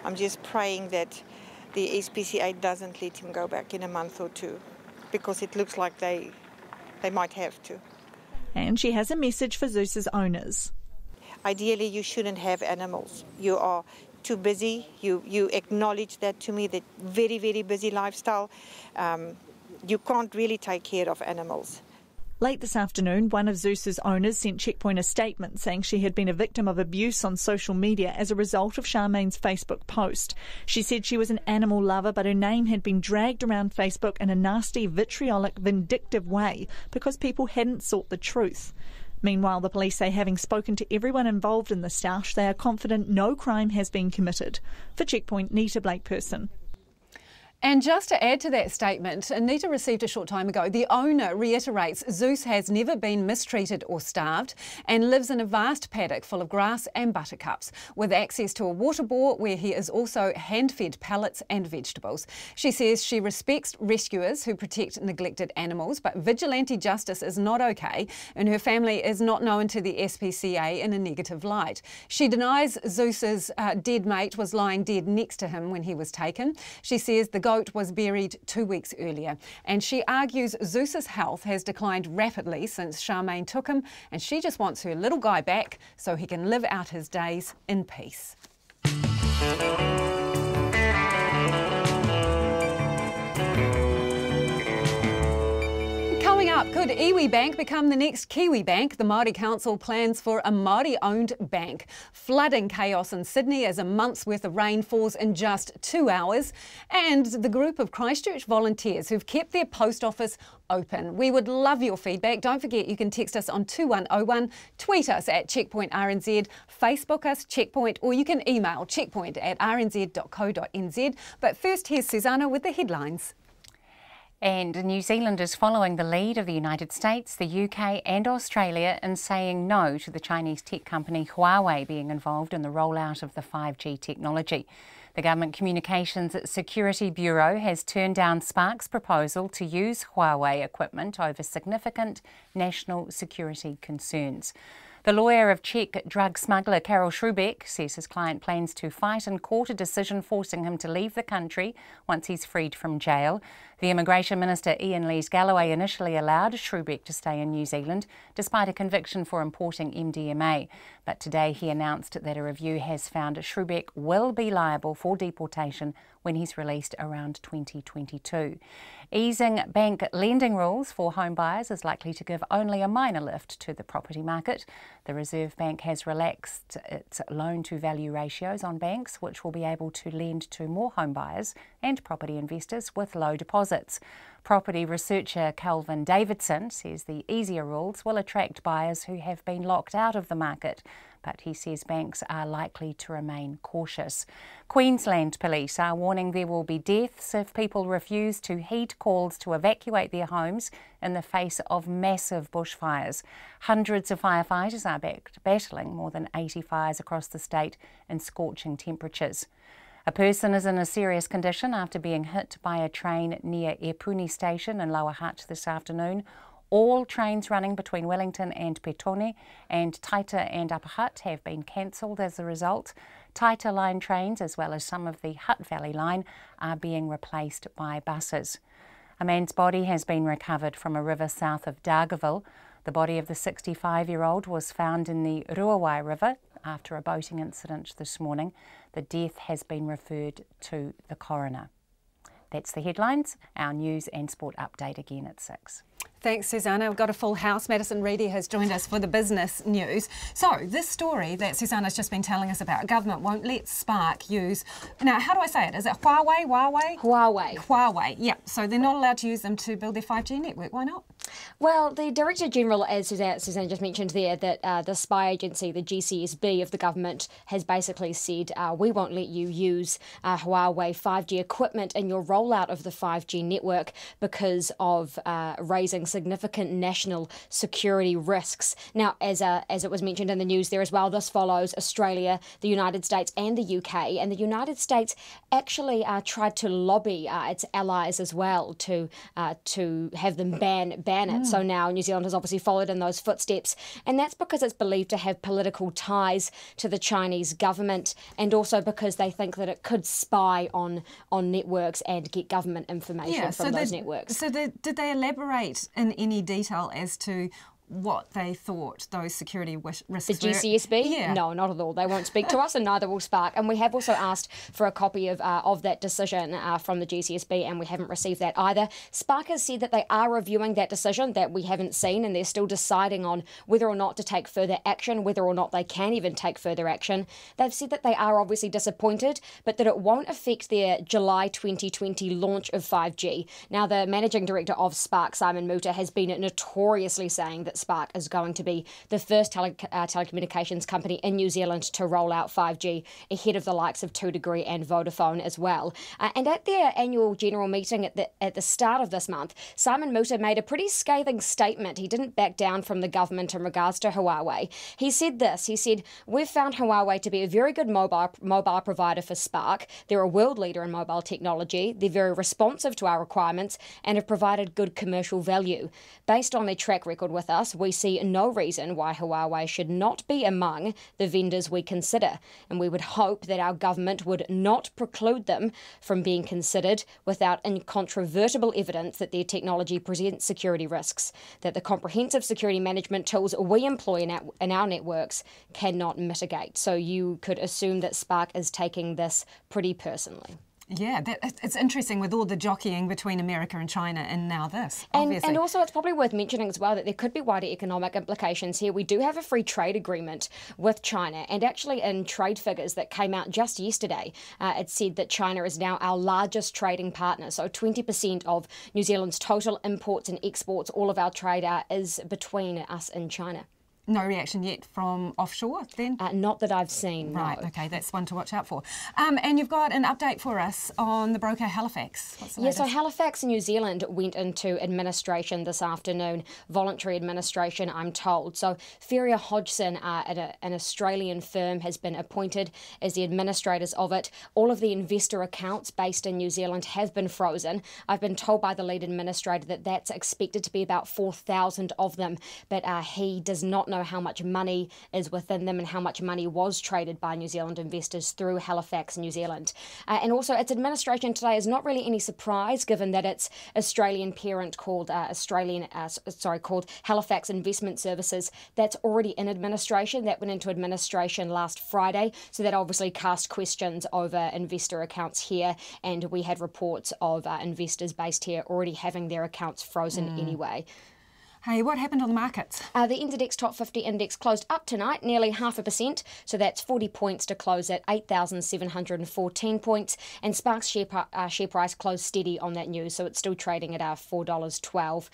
S4: I'm just praying that the SPCA doesn't let him go back in a month or two, because it looks like they might have to.
S10: And she has a message for Zeus's owners.
S4: Ideally, you shouldn't have animals. You are too busy. You acknowledge that to me, that very, very busy lifestyle. You can't really take care of animals.
S10: Late this afternoon, one of Zeus's owners sent Checkpoint a statement saying she had been a victim of abuse on social media as a result of Charmaine's Facebook post. She said she was an animal lover, but her name had been dragged around Facebook in a nasty, vitriolic, vindictive way because people hadn't sought the truth. Meanwhile, the police say, having spoken to everyone involved in the stoush, they are confident no crime has been committed. For Checkpoint, Nita Blake-Person.
S5: And just to add to that statement, Anita received a short time ago, the owner reiterates Zeus has never been mistreated or starved and lives in a vast paddock full of grass and buttercups with access to a water bore where he is also hand-fed pellets and vegetables. She says she respects rescuers who protect neglected animals, but vigilante justice is not okay and her family is not known to the SPCA in a negative light. She denies Zeus's dead mate was lying dead next to him when he was taken. She says the goat was buried 2 weeks earlier, and she argues Zeus's health has declined rapidly since Charmaine took him, and she just wants her little guy back so he can live out his days in peace. Coming up, could Iwi Bank become the next Kiwi Bank? The Maori Council plans for a Maori-owned bank. Flooding chaos in Sydney as a month's worth of rain falls in just 2 hours. And the group of Christchurch volunteers who've kept their post office open. We would love your feedback. Don't forget you can text us on 2101, tweet us at Checkpoint RNZ, Facebook us Checkpoint, or you can email checkpoint@rnz.co.nz. But first, here's Susanna with the headlines.
S6: And New Zealand is following the lead of the United States, the UK and Australia in saying no to the Chinese tech company Huawei being involved in the rollout of the 5G technology. The Government Communications Security Bureau has turned down Spark's proposal to use Huawei equipment over significant national security concerns. The lawyer of Czech drug smuggler Karel Schrubeck says his client plans to fight in court a decision forcing him to leave the country once he's freed from jail. The Immigration Minister Ian Lees-Galloway initially allowed Schrubeck to stay in New Zealand despite a conviction for importing MDMA. But today he announced that a review has found Schrubeck will be liable for deportation when he's released around 2022. Easing bank lending rules for home buyers is likely to give only a minor lift to the property market. The Reserve Bank has relaxed its loan-to-value ratios on banks, which will be able to lend to more home buyers and property investors with low deposits. Property researcher Calvin Davidson says the easier rules will attract buyers who have been locked out of the market, but he says banks are likely to remain cautious. Queensland police are warning there will be deaths if people refuse to heed calls to evacuate their homes in the face of massive bushfires. Hundreds of firefighters are battling more than 80 fires across the state in scorching temperatures. A person is in a serious condition after being hit by a train near Epuni station in Lower Hutt this afternoon. All trains running between Wellington and Petone and Taita and Upper Hutt have been cancelled as a result. Taita line trains, as well as some of the Hutt Valley line, are being replaced by buses. A man's body has been recovered from a river south of Dargaville. The body of the 65-year-old was found in the Ruawai River after a boating incident this morning. The death has been referred to the coroner. That's the headlines. Our news and sport update again at 6.
S5: Thanks, Susanna. We've got a full house. Madison Reedy has joined us for the business news. So, this story that Susanna's just been telling us about, government won't let Spark use... Now, how do I say it? Is it Huawei? Huawei, yeah. So they're not allowed to use them to build their 5G network. Why not?
S2: Well, the Director General, as Susanna just mentioned there, that the spy agency, the GCSB of the government, has basically said, we won't let you use Huawei 5G equipment in your rollout of the 5G network because of raising significant national security risks. Now, as it was mentioned in the news there as well, this follows Australia, the United States and the UK. And the United States actually tried to lobby its allies as well to have them ban it. So now New Zealand has obviously followed in those footsteps. And that's because it's believed to have political ties to the Chinese government, and also because they think that it could spy on networks and get government information from those networks.
S5: So did they elaborate in any detail as to what they thought those security risks were?
S2: The GCSB?
S5: Yeah.
S2: No, not at all. They won't speak to us, and neither will Spark. And we have also asked for a copy of that decision from the GCSB, and we haven't received that either. Spark has said that they are reviewing that decision that we haven't seen, and they're still deciding on whether or not to take further action, whether or not they can even take further action. They've said that they are obviously disappointed, but that it won't affect their July 2020 launch of 5G. Now, the managing director of Spark, Simon Muta, has been notoriously saying that Spark is going to be the first telecommunications company in New Zealand to roll out 5G ahead of the likes of 2 Degree and Vodafone as well. And at their annual general meeting at the start of this month, Simon Muta made a pretty scathing statement. He didn't back down from the government in regards to Huawei. He said this, he said, "We've found Huawei to be a very good mobile provider for Spark. They're a world leader in mobile technology. They're very responsive to our requirements and have provided good commercial value. Based on their track record with us, we see no reason why Huawei should not be among the vendors we consider, and we would hope that our government would not preclude them from being considered without incontrovertible evidence that their technology presents security risks, that the comprehensive security management tools we employ in our networks cannot mitigate." So you could assume that Spark is taking this pretty personally.
S5: Yeah, it's interesting with all the jockeying between America and China and now this, obviously.
S2: And also it's probably worth mentioning as well that there could be wider economic implications here. We do have a free trade agreement with China, and actually in trade figures that came out just yesterday, it said that China is now our largest trading partner. So 20% of New Zealand's total imports and exports, all of our trade is between us and China.
S5: No reaction yet from offshore then?
S2: Not that I've seen,
S5: Right,
S2: no.
S5: okay, that's one to watch out for. And you've got an update for us on the broker Halifax. What's the latest?
S2: So Halifax, New Zealand went into administration this afternoon, voluntary administration, I'm told. So Ferrier Hodgson, an Australian firm, has been appointed as the administrators of it. All of the investor accounts based in New Zealand have been frozen. I've been told by the lead administrator that that's expected to be about 4,000 of them, but he does not know how much money is within them and how much money was traded by New Zealand investors through Halifax, New Zealand. And also its administration today is not really any surprise, given that its Australian parent called Halifax Investment Services, that's already in administration. That went into administration last Friday, so that obviously cast questions over investor accounts here, and we had reports of investors based here already having their accounts frozen anyway.
S5: Hey, what happened on the markets?
S2: The NZX Top 50 Index closed up tonight, nearly 0.5%, so that's 40 points to close at 8,714 points. And Spark's share price closed steady on that news, so it's still trading at $4.12.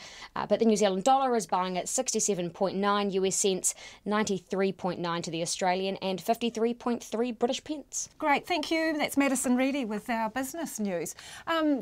S2: But the New Zealand dollar is buying at 67.9 US cents, 93.9 to the Australian, and 53.3 British pence.
S5: Great, thank you. That's Madison Reedy with our business news.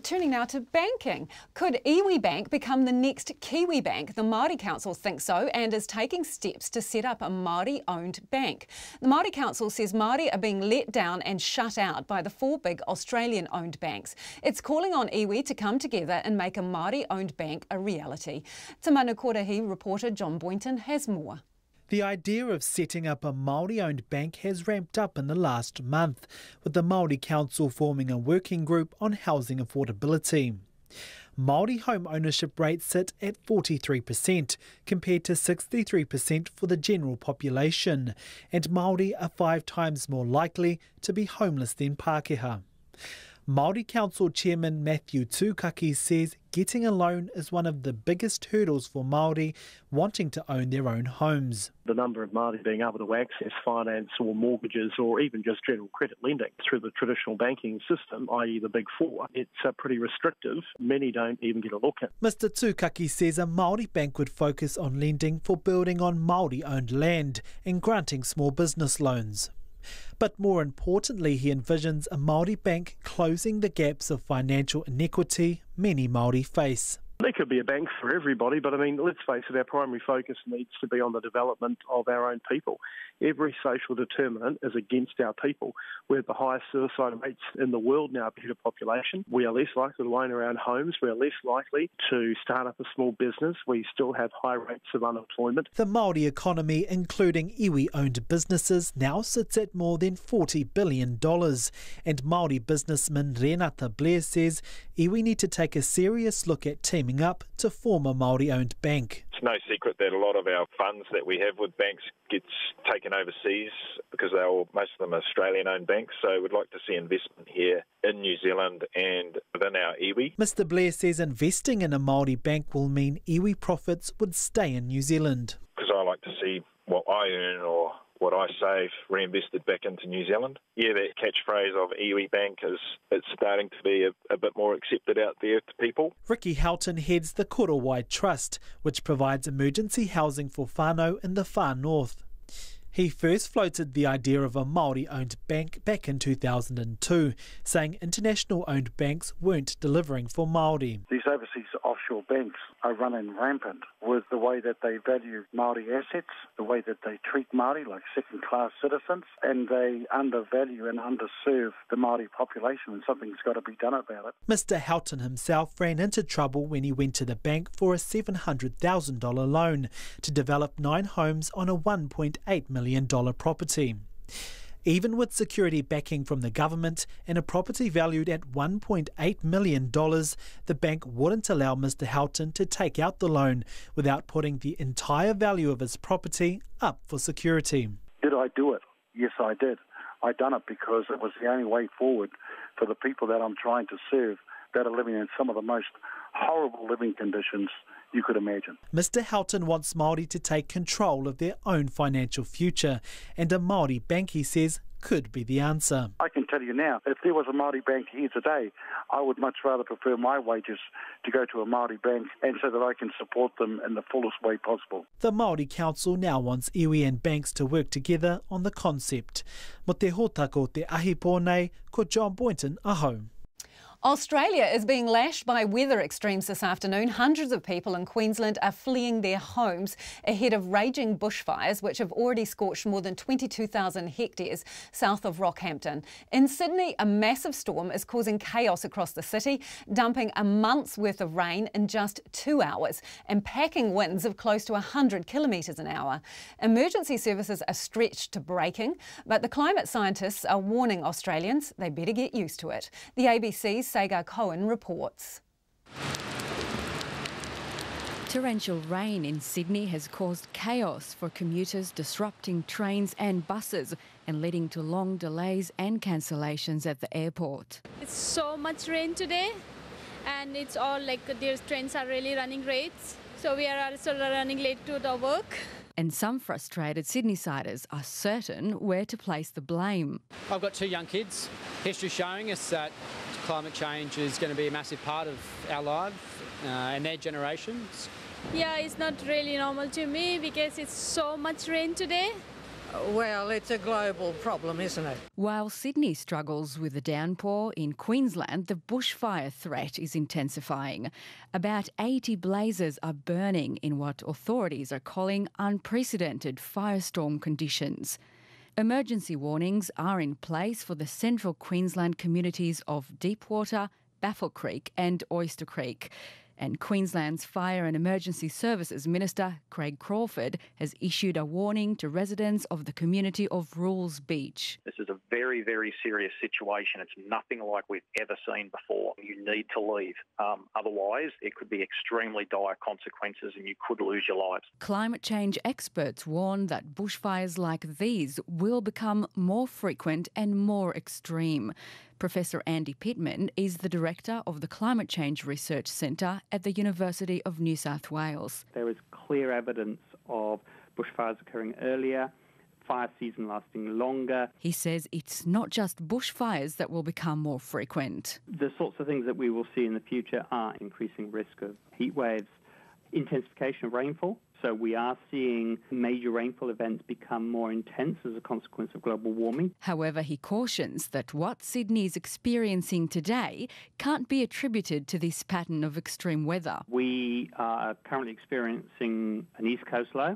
S5: Turning now to banking. Could Iwi Bank become the next Kiwi Bank? The Maori Council thinks so and is taking steps to set up a Maori-owned bank. The Maori Council says Maori are being let down and shut out by the 4 big Australian-owned banks. It's calling on iwi to come together and make a Maori-owned bank a reality. Te Manu Korahi reporter John Boynton has more.
S3: The idea of setting up a Māori-owned bank has ramped up in the last month, with the Maori Council forming a working group on housing affordability. Māori home ownership rates sit at 43%, compared to 63% for the general population, and Māori are 5 times more likely to be homeless than Pākehā. Māori Council Chairman Matthew Tukaki says getting a loan is one of the biggest hurdles for Māori wanting to own their own homes.
S7: The number of Māori being able to access finance or mortgages or even just general credit lending through the traditional banking system, i.e. the Big Four, it's pretty restrictive. Many don't even get a look at.
S3: Mr Tukaki says a Māori bank would focus on lending for building on Māori-owned land and granting small business loans. But more importantly, he envisions a Māori bank closing the gaps of financial inequity many Māori face.
S7: There could be a bank for everybody, but I mean, let's face it, our primary focus needs to be on the development of our own people. Every social determinant is against our people. We have the highest suicide rates in the world now per head population. We are less likely to own our own homes. We are less likely to start up a small business. We still have high rates of unemployment.
S3: The Maori economy, including iwi-owned businesses, now sits at more than $40 billion. And Maori businessman Renata Blair says iwi need to take a serious look at teaming up to form a Maori-owned bank.
S8: It's no secret that a lot of our funds that we have with banks gets taken overseas because most of them are Australian-owned banks. So we'd like to see investment here in New Zealand and within our iwi.
S3: Mr Blair says investing in a Maori bank will mean iwi profits would stay in New Zealand.
S8: Because I like to see what I earn or what I save reinvested back into New Zealand. Yeah, that catchphrase of iwi bank it's starting to be a bit more accepted out there to people.
S3: Ricky Houghton heads the Korowai Trust, which provides emergency housing for whānau in the far north. He first floated the idea of a Maori-owned bank back in 2002, saying international-owned banks weren't delivering for Maori.
S9: These overseas offshore banks are running rampant with the way that they value Maori assets, the way that they treat Maori like second-class citizens, and they undervalue and underserve the Maori population, and something's got to be done about it.
S3: Mr Houghton himself ran into trouble when he went to the bank for a $700,000 loan to develop 9 homes on a $1.8 million property. Even with security backing from the government and a property valued at $1.8 million, the bank wouldn't allow Mr Houghton to take out the loan without putting the entire value of his property up for security.
S9: Did I do it? Yes, I did. I done it because it was the only way forward for the people that I'm trying to serve that are living in some of the most horrible living conditions you could imagine.
S3: Mr Houghton wants Māori to take control of their own financial future, and a Māori bank, he says, could be the answer.
S9: I can tell you now, if there was a Māori bank here today, I would much rather prefer my wages to go to a Māori bank, and so that I can support them in the fullest way possible.
S3: The Māori Council now wants iwi and banks to work together on the concept. Mo te hōtako te ahi pōnei, ko John Boynton, aho.
S5: Australia is being lashed by weather extremes this afternoon. Hundreds of people in Queensland are fleeing their homes ahead of raging bushfires, which have already scorched more than 22,000 hectares south of Rockhampton. In Sydney, a massive storm is causing chaos across the city, dumping a month's worth of rain in just 2 hours and packing winds of close to 100 kilometres an hour. Emergency services are stretched to breaking, but the climate scientists are warning Australians they better get used to it. The ABC's Sagar Cohen reports.
S11: Torrential rain in Sydney has caused chaos for commuters, disrupting trains and buses and leading to long delays and cancellations at the airport.
S24: It's so much rain today, and it's all like their trains are really running late, so we are also running late to the work.
S11: And some frustrated Sydneysiders are certain where to place the blame.
S25: I've got 2 young kids. History showing us that climate change is going to be a massive part of our lives and their generations.
S24: Yeah, it's not really normal to me because it's so much rain today.
S26: Well, it's a global problem, isn't it?
S11: While Sydney struggles with the downpour, in Queensland the bushfire threat is intensifying. About 80 blazes are burning in what authorities are calling unprecedented firestorm conditions. Emergency warnings are in place for the central Queensland communities of Deepwater, Baffle Creek and Oyster Creek. And Queensland's Fire and Emergency Services Minister, Craig Crawford, has issued a warning to residents of the community of Rules Beach.
S27: This is a very, very serious situation. It's nothing like we've ever seen before. You need to leave. Otherwise, it could be extremely dire consequences and you could lose your lives.
S11: Climate change experts warn that bushfires like these will become more frequent and more extreme. Professor Andy Pittman is the director of the Climate Change Research Centre at the University of New South Wales.
S28: There is clear evidence of bushfires occurring earlier, fire season lasting longer.
S11: He says it's not just bushfires that will become more frequent.
S28: The sorts of things that we will see in the future are increasing risk of heat waves, intensification of rainfall. So we are seeing major rainfall events become more intense as a consequence of global warming.
S11: However, he cautions that what Sydney is experiencing today can't be attributed to this pattern of extreme weather.
S28: We are currently experiencing an East Coast low.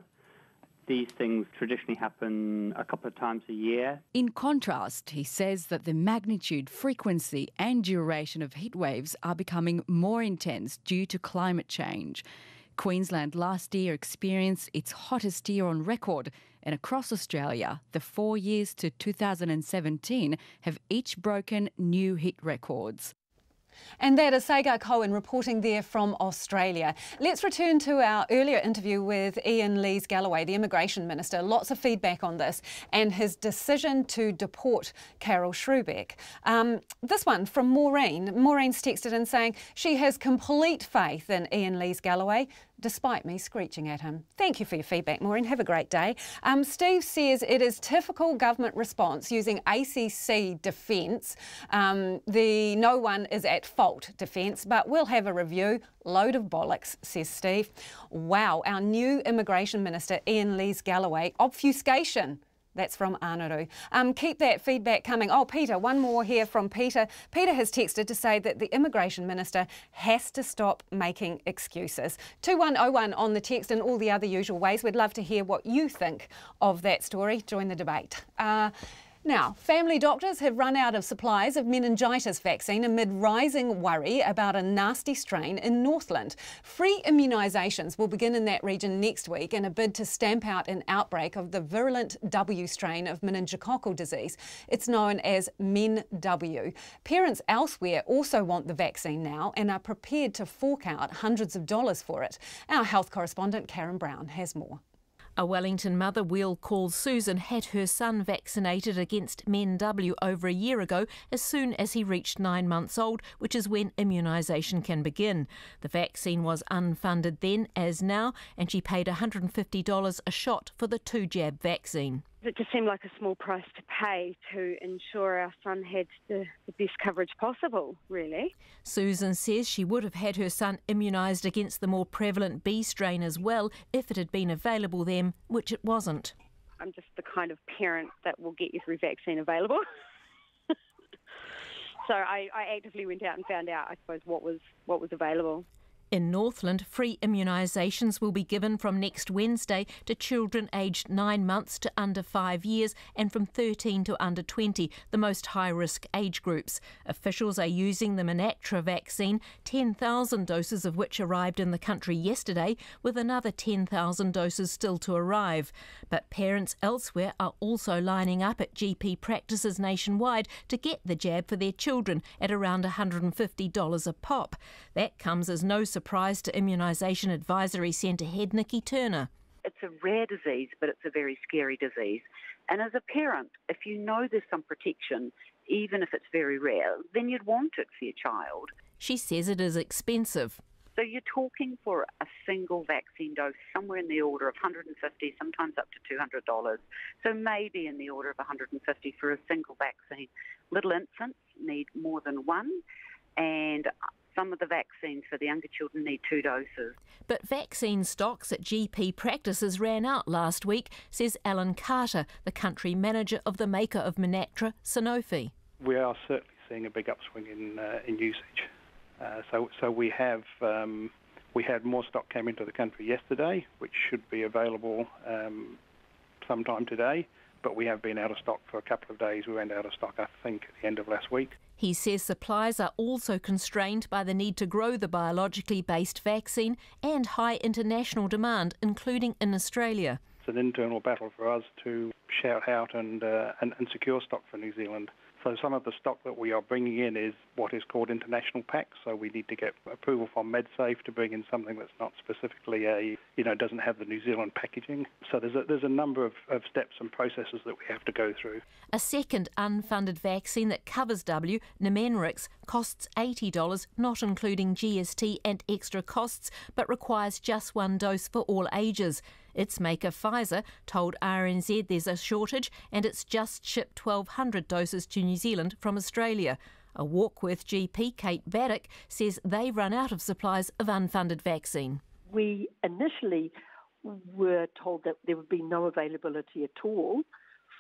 S28: These things traditionally happen a couple of times a year.
S11: In contrast, he says that the magnitude, frequency and duration of heat waves are becoming more intense due to climate change. Queensland last year experienced its hottest year on record, and across Australia, the 4 years to 2017 have each broken new heat records.
S5: And that is Sagar Cohen reporting there from Australia. Let's return to our earlier interview with Ian Lees-Galloway, the Immigration Minister. Lots of feedback on this and his decision to deport Carol Schrubeck. This one from Maureen. Maureen's texted in saying she has complete faith in Ian Lees-Galloway, despite me screeching at him. Thank you for your feedback, Maureen. Have a great day. Steve says it is typical government response using ACC defence. The no one is at fault defence, but we'll have a review. Load of bollocks, says Steve. Wow, our new Immigration Minister, Ian Lees-Galloway, obfuscation. That's from Anaru. Keep that feedback coming. Oh, Peter, one more here from Peter. Peter has texted to say that the Immigration Minister has to stop making excuses. 2101 on the text and all the other usual ways. We'd love to hear what you think of that story. Join the debate. Now, family doctors have run out of supplies of meningitis vaccine amid rising worry about a nasty strain in Northland. Free immunisations will begin in that region next week in a bid to stamp out an outbreak of the virulent W strain of meningococcal disease. It's known as MenW. Parents elsewhere also want the vaccine now and are prepared to fork out hundreds of dollars for it. Our health correspondent Karen Brown has more.
S12: A Wellington mother we'll call Susan had her son vaccinated against MenW over a year ago as soon as he reached 9 months old, which is when immunisation can begin. The vaccine was unfunded then as now, and she paid $150 a shot for the 2-jab vaccine.
S13: It just seemed like a small price to pay to ensure our son had the best coverage possible, really.
S12: Susan says she would have had her son immunised against the more prevalent B strain as well if it had been available then, which it wasn't.
S13: I'm just the kind of parent that will get every vaccine available. So I actively went out and found out, I suppose, what was available.
S12: In Northland, free immunisations will be given from next Wednesday to children aged 9 months to under 5 years and from 13 to under 20, the most high-risk age groups. Officials are using the Meningitis vaccine, 10,000 doses of which arrived in the country yesterday, with another 10,000 doses still to arrive. But parents elsewhere are also lining up at GP practices nationwide to get the jab for their children at around $150 a pop. That comes as no surprise to Immunisation Advisory Centre head Nikki Turner.
S14: It's a rare disease, but it's a very scary disease. And as a parent, if you know there's some protection, even if it's very rare, then you'd want it for your child.
S12: She says it is expensive.
S14: So you're talking for a single vaccine dose somewhere in the order of $150, sometimes up to $200. So maybe in the order of $150 for a single vaccine. Little infants need more than one, and some of the vaccines for the younger children need 2 doses.
S12: But vaccine stocks at GP practices ran out last week, says Alan Carter, the country manager of the maker of Meningitis, Sanofi.
S28: We are certainly seeing a big upswing in usage. So we have we had more stock came into the country yesterday, which should be available sometime today. But we have been out of stock for a couple of days. We went out of stock, I think, at the end of last week.
S12: He says supplies are also constrained by the need to grow the biologically based vaccine and high international demand, including in Australia.
S28: It's an internal battle for us to shout out and secure stock for New Zealand. So some of the stock that we are bringing in is what is called international packs. So we need to get approval from MedSafe to bring in something that's not specifically doesn't have the New Zealand packaging. So there's a number of steps and processes that we have to go through.
S12: A second unfunded vaccine that covers W, Meningitis, costs $80, not including GST and extra costs, but requires just 1 dose for all ages. Its maker, Pfizer, told RNZ there's a shortage and it's just shipped 1,200 doses to New Zealand from Australia. A Warkworth GP, Kate Baddock, says they've run out of supplies of unfunded vaccine.
S1: We initially were told that there would be no availability at all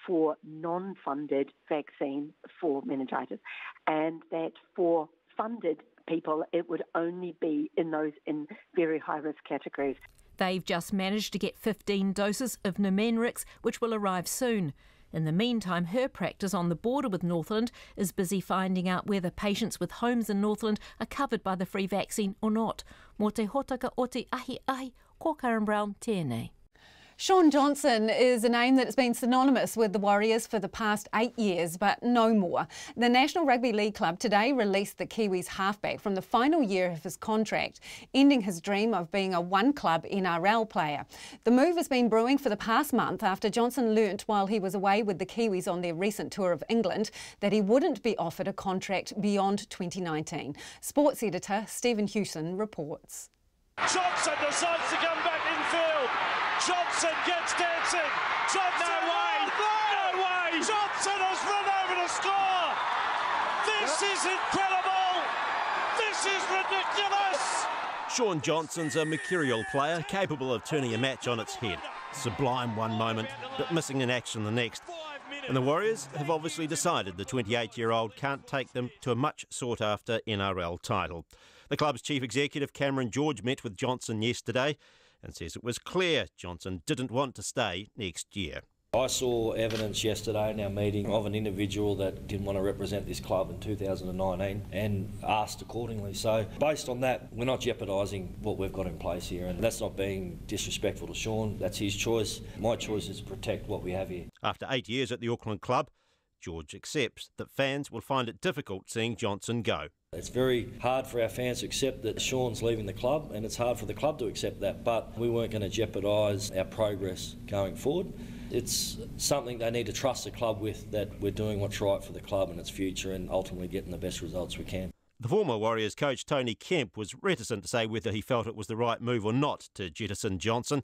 S1: for non-funded vaccine for meningitis, and that for funded people it would only be in those in very high-risk categories.
S12: They've just managed to get 15 doses of Meningitis, which will arrive soon. In the meantime, her practice on the border with Northland is busy finding out whether patients with homes in Northland are covered by the free vaccine or not. Mō te hotaka o te ahi ahi, ko Karen Brown, tēnei.
S5: Shaun Johnson is a name that has been synonymous with the Warriors for the past 8 years, but no more. The National Rugby League Club today released the Kiwis halfback from the final year of his contract, ending his dream of being a one-club NRL player. The move has been brewing for the past month after Johnson learnt while he was away with the Kiwis on their recent tour of England that he wouldn't be offered a contract beyond 2019. Sports editor Stephen Hewson reports.
S15: Johnson decides to come back infield. Johnson gets dancing. Johnson, no way! No way! Johnson has run over to score. This is incredible. This is ridiculous.
S16: Shaun Johnson's a mercurial player capable of turning a match on its head. Sublime one moment, but missing in action the next. And the Warriors have obviously decided the 28-year-old can't take them to a much sought-after NRL title. The club's chief executive, Cameron George, met with Johnson yesterday and says it was clear Johnson didn't want to stay next year.
S17: I saw evidence yesterday in our meeting of an individual that didn't want to represent this club in 2019 and asked accordingly. So based on that, we're not jeopardising what we've got in place here, and that's not being disrespectful to Shaun. That's his choice. My choice is to protect what we have here.
S16: After 8 years at the Auckland club, George accepts that fans will find it difficult seeing Johnson go.
S17: It's very hard for our fans to accept that Shaun's leaving the club, and it's hard for the club to accept that, but we weren't going to jeopardise our progress going forward. It's something they need to trust the club with, that we're doing what's right for the club and its future and ultimately getting the best results we can.
S16: The former Warriors coach Tony Kemp was reticent to say whether he felt it was the right move or not to jettison Johnson,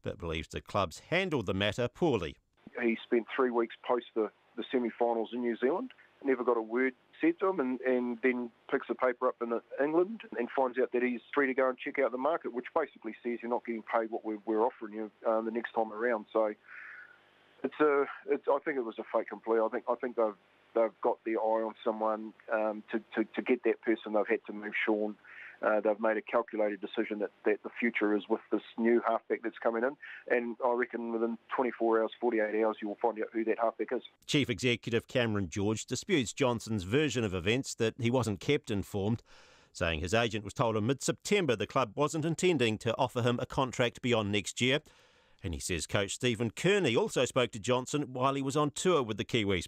S16: but believes the club's handled the matter poorly.
S18: He spent 3 weeks post the semi-finals in New Zealand, never got a word said to him, and then picks the paper up in England and finds out that he's free to go and check out the market, which basically says you're not getting paid what we're offering you the next time around. So I think it was a fait accompli. I think they've got their eye on someone to get that person. They've had to move Shaun. They've made a calculated decision that the future is with this new halfback that's coming in, and I reckon within 24 hours, 48 hours, you will find out who that halfback is.
S16: Chief Executive Cameron George disputes Johnson's version of events that he wasn't kept informed, saying his agent was told in mid-September the club wasn't intending to offer him a contract beyond next year. And he says coach Stephen Kearney also spoke to Johnson while he was on tour with the Kiwis.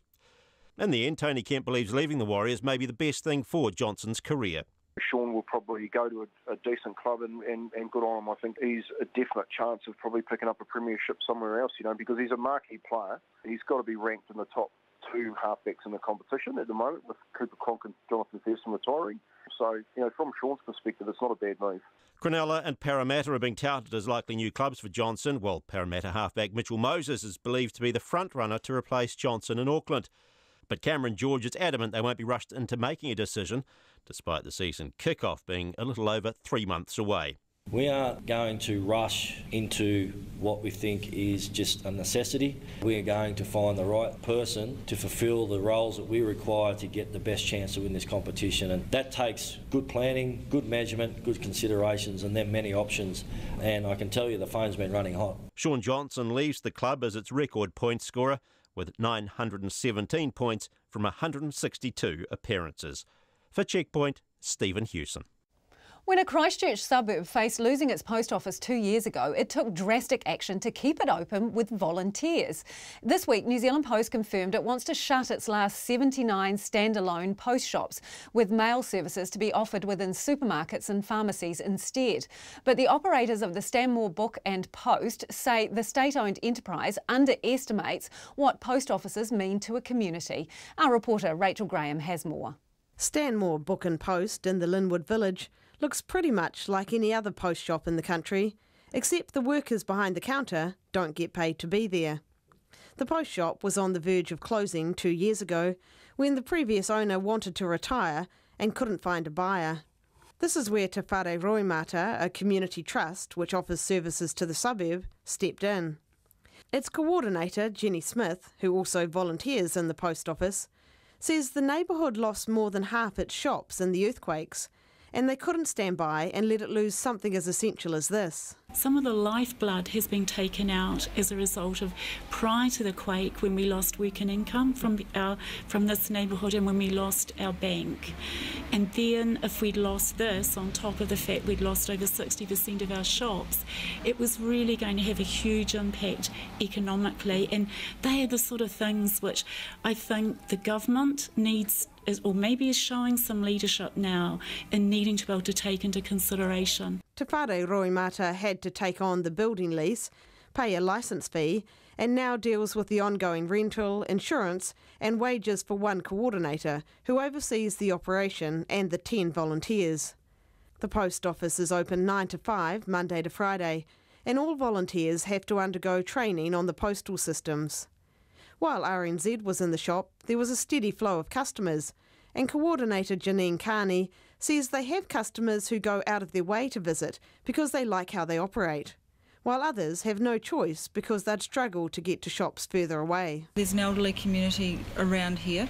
S16: In the end, Tony Kemp believes leaving the Warriors may be the best thing for Johnson's career.
S18: Shaun will probably go to a decent club and good on him. I think he's a definite chance of probably picking up a premiership somewhere else, because he's a marquee player. He's got to be ranked in the top 2 halfbacks in the competition at the moment, with Cooper Cronk and Jonathan Thurston retiring. So, from Shaun's perspective, it's not a bad move.
S16: Cronulla and Parramatta are being touted as likely new clubs for Johnson, while Parramatta halfback Mitchell Moses is believed to be the front-runner to replace Johnson in Auckland. But Cameron George is adamant they won't be rushed into making a decision, despite the season kick-off being a little over 3 months away.
S17: We aren't going to rush into what we think is just a necessity. We are going to find the right person to fulfil the roles that we require to get the best chance to win this competition, and that takes good planning, good measurement, good considerations, and then many options. And I can tell you the phone's been running hot.
S16: Shaun Johnson leaves the club as its record point scorer with 917 points from 162 appearances. For Checkpoint, Stephen Hewson.
S5: When a Christchurch suburb faced losing its post office 2 years ago, it took drastic action to keep it open with volunteers. This week, New Zealand Post confirmed it wants to shut its last 79 standalone post shops, with mail services to be offered within supermarkets and pharmacies instead. But the operators of the Stanmore Book and Post say the state-owned enterprise underestimates what post offices mean to a community. Our reporter Rachel Graham has more.
S19: Stanmore Book and Post in the Linwood Village looks pretty much like any other post shop in the country, except the workers behind the counter don't get paid to be there. The post shop was on the verge of closing 2 years ago when the previous owner wanted to retire and couldn't find a buyer. This is where Te Whare Roimata, a community trust which offers services to the suburb, stepped in. Its coordinator, Jenny Smith, who also volunteers in the post office, says the neighbourhood lost more than half its shops in the earthquakes, and they couldn't stand by and let it lose something as essential as this.
S2: Some of the lifeblood has been taken out as a result of prior to the quake, when we lost work and income from this neighbourhood and when we lost our bank. And then if we'd lost this, on top of the fact we'd lost over 60% of our shops, it was really going to have a huge impact economically. And they are the sort of things which I think the government needs, or maybe is showing some leadership now in needing to be able to take into consideration.
S19: Te Whare Roimata had to take on the building lease, pay a licence fee, and now deals with the ongoing rental, insurance and wages for one coordinator who oversees the operation and the 10 volunteers. The post office is open 9 to 5, Monday to Friday, and all volunteers have to undergo training on the postal systems. While RNZ was in the shop, there was a steady flow of customers, and coordinator Janine Carney says they have customers who go out of their way to visit because they like how they operate, while others have no choice because they'd struggle to get to shops further away.
S4: There's an elderly community around here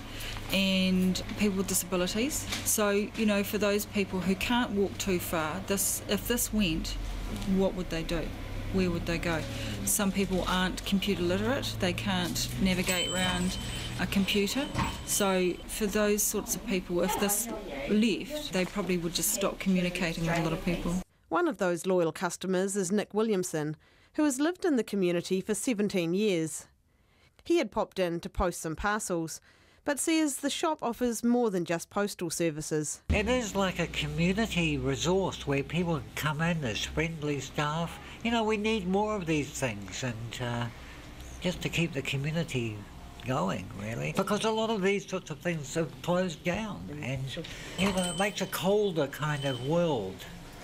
S4: and people with disabilities. So, you know, for those people who can't walk too far, if this went, what would they do? Where would they go? Some people aren't computer literate, they can't navigate around a computer. So for those sorts of people, if this left, they probably would just stop communicating with a lot of people.
S19: One of those loyal customers is Nick Williamson, who has lived in the community for 17 years. He had popped in to post some parcels, but says the shop offers more than just postal services.
S6: It is like a community resource where people can come in, there's friendly staff. You know, we need more of these things, and just to keep the community going, really, because a lot of these sorts of things have closed down, and, you know, it makes a colder kind of world.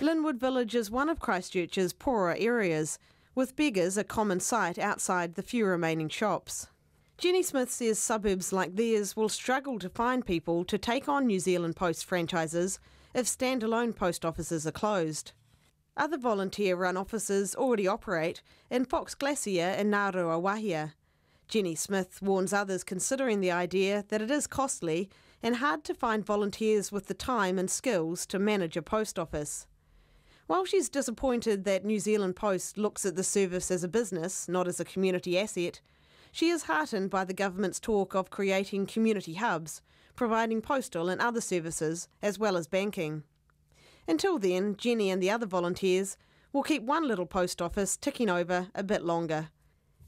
S19: Linwood Village is one of Christchurch's poorer areas, with beggars a common sight outside the few remaining shops. Jenny Smith says suburbs like theirs will struggle to find people to take on New Zealand Post franchises if standalone post offices are closed. Other volunteer-run offices already operate in Fox Glacier and Ngārua Wahia. Jenny Smith warns others considering the idea that it is costly and hard to find volunteers with the time and skills to manage a post office. While she's disappointed that New Zealand Post looks at the service as a business, not as a community asset, she is heartened by the government's talk of creating community hubs, providing postal and other services, as well as banking. Until then, Jenny and the other volunteers will keep one little post office ticking over a bit longer.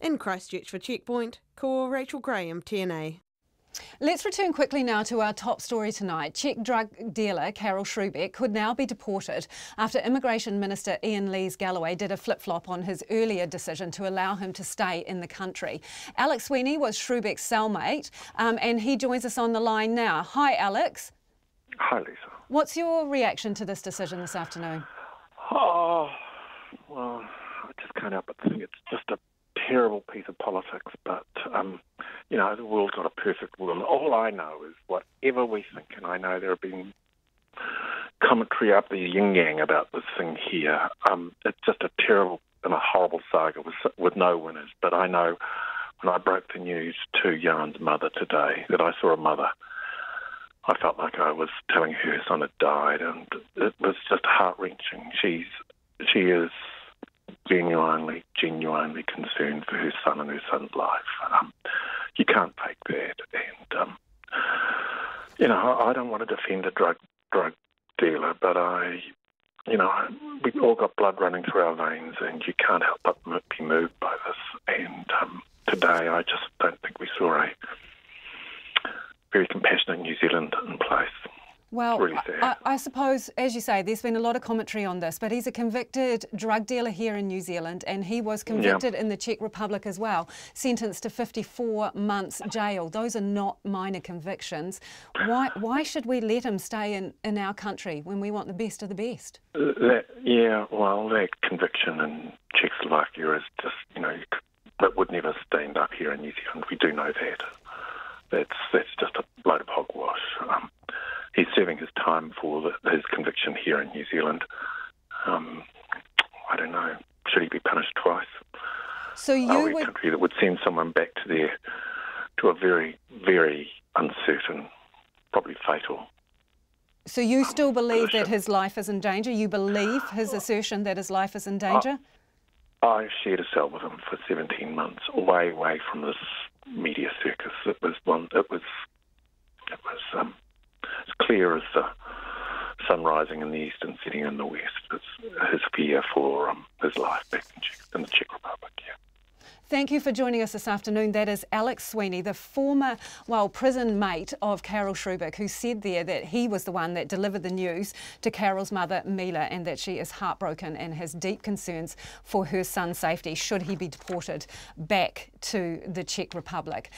S19: In Christchurch for Checkpoint, ko Rachel Graham, TNA.
S5: Let's return quickly now to our top story tonight. Czech drug dealer Karel Schubeck could now be deported after Immigration Minister Ian Lees-Galloway did a flip-flop on his earlier decision to allow him to stay in the country. Alex Sweeney was Schubeck's cellmate and he joins us on the line now. Hi, Alex.
S10: Hi, Lisa.
S5: What's your reaction to this decision this afternoon?
S10: Oh, well, I just can't help but think it's just a terrible piece of politics, but, you know, the world's not a perfect world. All I know is whatever we think, and I know there have been commentary up the yin-yang about this thing here, it's just a terrible and a horrible saga with no winners. But I know when I broke the news to Jan's mother today that I saw a mother, I felt like I was telling her her son had died, and it was just heart-wrenching. She is genuinely concerned for her son and her son's life. You can't fake that. And, you know, I don't want to defend a drug dealer, but we all got blood running through our veins, and you can't help but be moved by this. And today I just don't think we saw a very compassionate New Zealand in place.
S5: Well,
S10: really
S5: I suppose, as you say, there's been a lot of commentary on this, but he's a convicted drug dealer here in New Zealand, and he was convicted in the Czech Republic as well, sentenced to 54 months jail. Those are not minor convictions. Why should we let him stay in our country when we want the best of the best?
S10: That conviction in Czechoslovakia is just, that would never stand up here in New Zealand. We do know that. That's just a load of hogwash. He's serving his time time for his conviction here in New Zealand. I don't know. Should he be punished twice?
S5: So
S10: Are we a country that would send someone back to a very, very uncertain, probably fatal?
S5: So you still believe that his life is in danger? You believe his assertion that his life is in danger?
S10: I shared a cell with him for 17 months, away from this media circus. It was as clear as the sun rising in the east and setting in the west. It's his fear for his life back in the Czech Republic. Yeah.
S5: Thank you for joining us this afternoon. That is Alex Sweeney, the former, prison mate of Carol Shrubik, who said there that he was the one that delivered the news to Carol's mother, Mila, and that she is heartbroken and has deep concerns for her son's safety should he be deported back to the Czech Republic.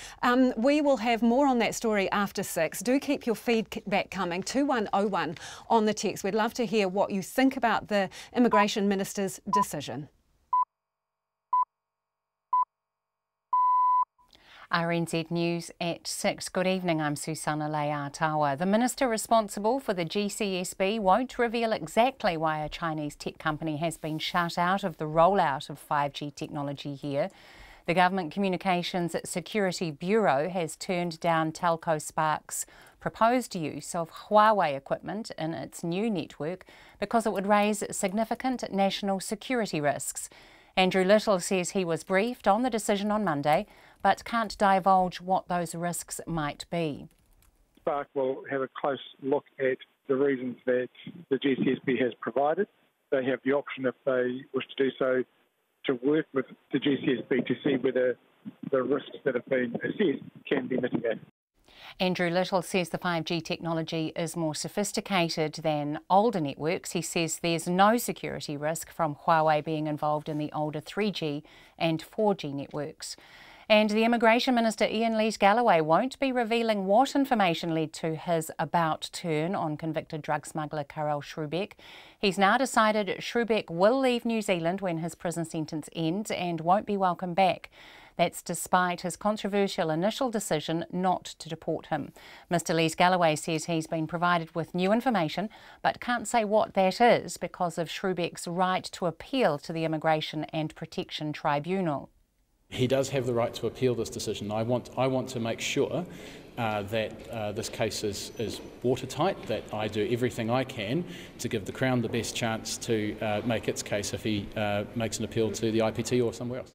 S5: We will have more on that story after 6. Do keep your feedback coming, 2101 on the text. We'd love to hear what you think about the Immigration Minister's decision.
S3: RNZ News at 6. Good evening, I'm Susana Leatawa. The minister responsible for the GCSB won't reveal exactly why a Chinese tech company has been shut out of the rollout of 5G technology here. The Government Communications Security Bureau has turned down Telco Spark's proposed use of Huawei equipment in its new network because it would raise significant national security risks. Andrew Little says he was briefed on the decision on Monday, but can't divulge what those risks might be.
S7: Spark will have a close look at the reasons that the GCSB has provided. They have the option, if they wish to do so, to work with the GCSB to see whether the risks that have been assessed can be mitigated.
S3: Andrew Little says the 5G technology is more sophisticated than older networks. He says there's no security risk from Huawei being involved in the older 3G and 4G networks. And the Immigration Minister Ian Lees-Galloway won't be revealing what information led to his about turn on convicted drug smuggler Karel Shrubik. He's now decided Shrubik will leave New Zealand when his prison sentence ends and won't be welcomed back. That's despite his controversial initial decision not to deport him. Mr Lees-Galloway says he's been provided with new information but can't say what that is because of Shrubik's right to appeal to the Immigration and Protection Tribunal.
S8: He does have the right to appeal this decision. I want to make sure that this case is watertight, that I do everything I can to give the Crown the best chance to make its case if he makes an appeal to the IPT or somewhere else.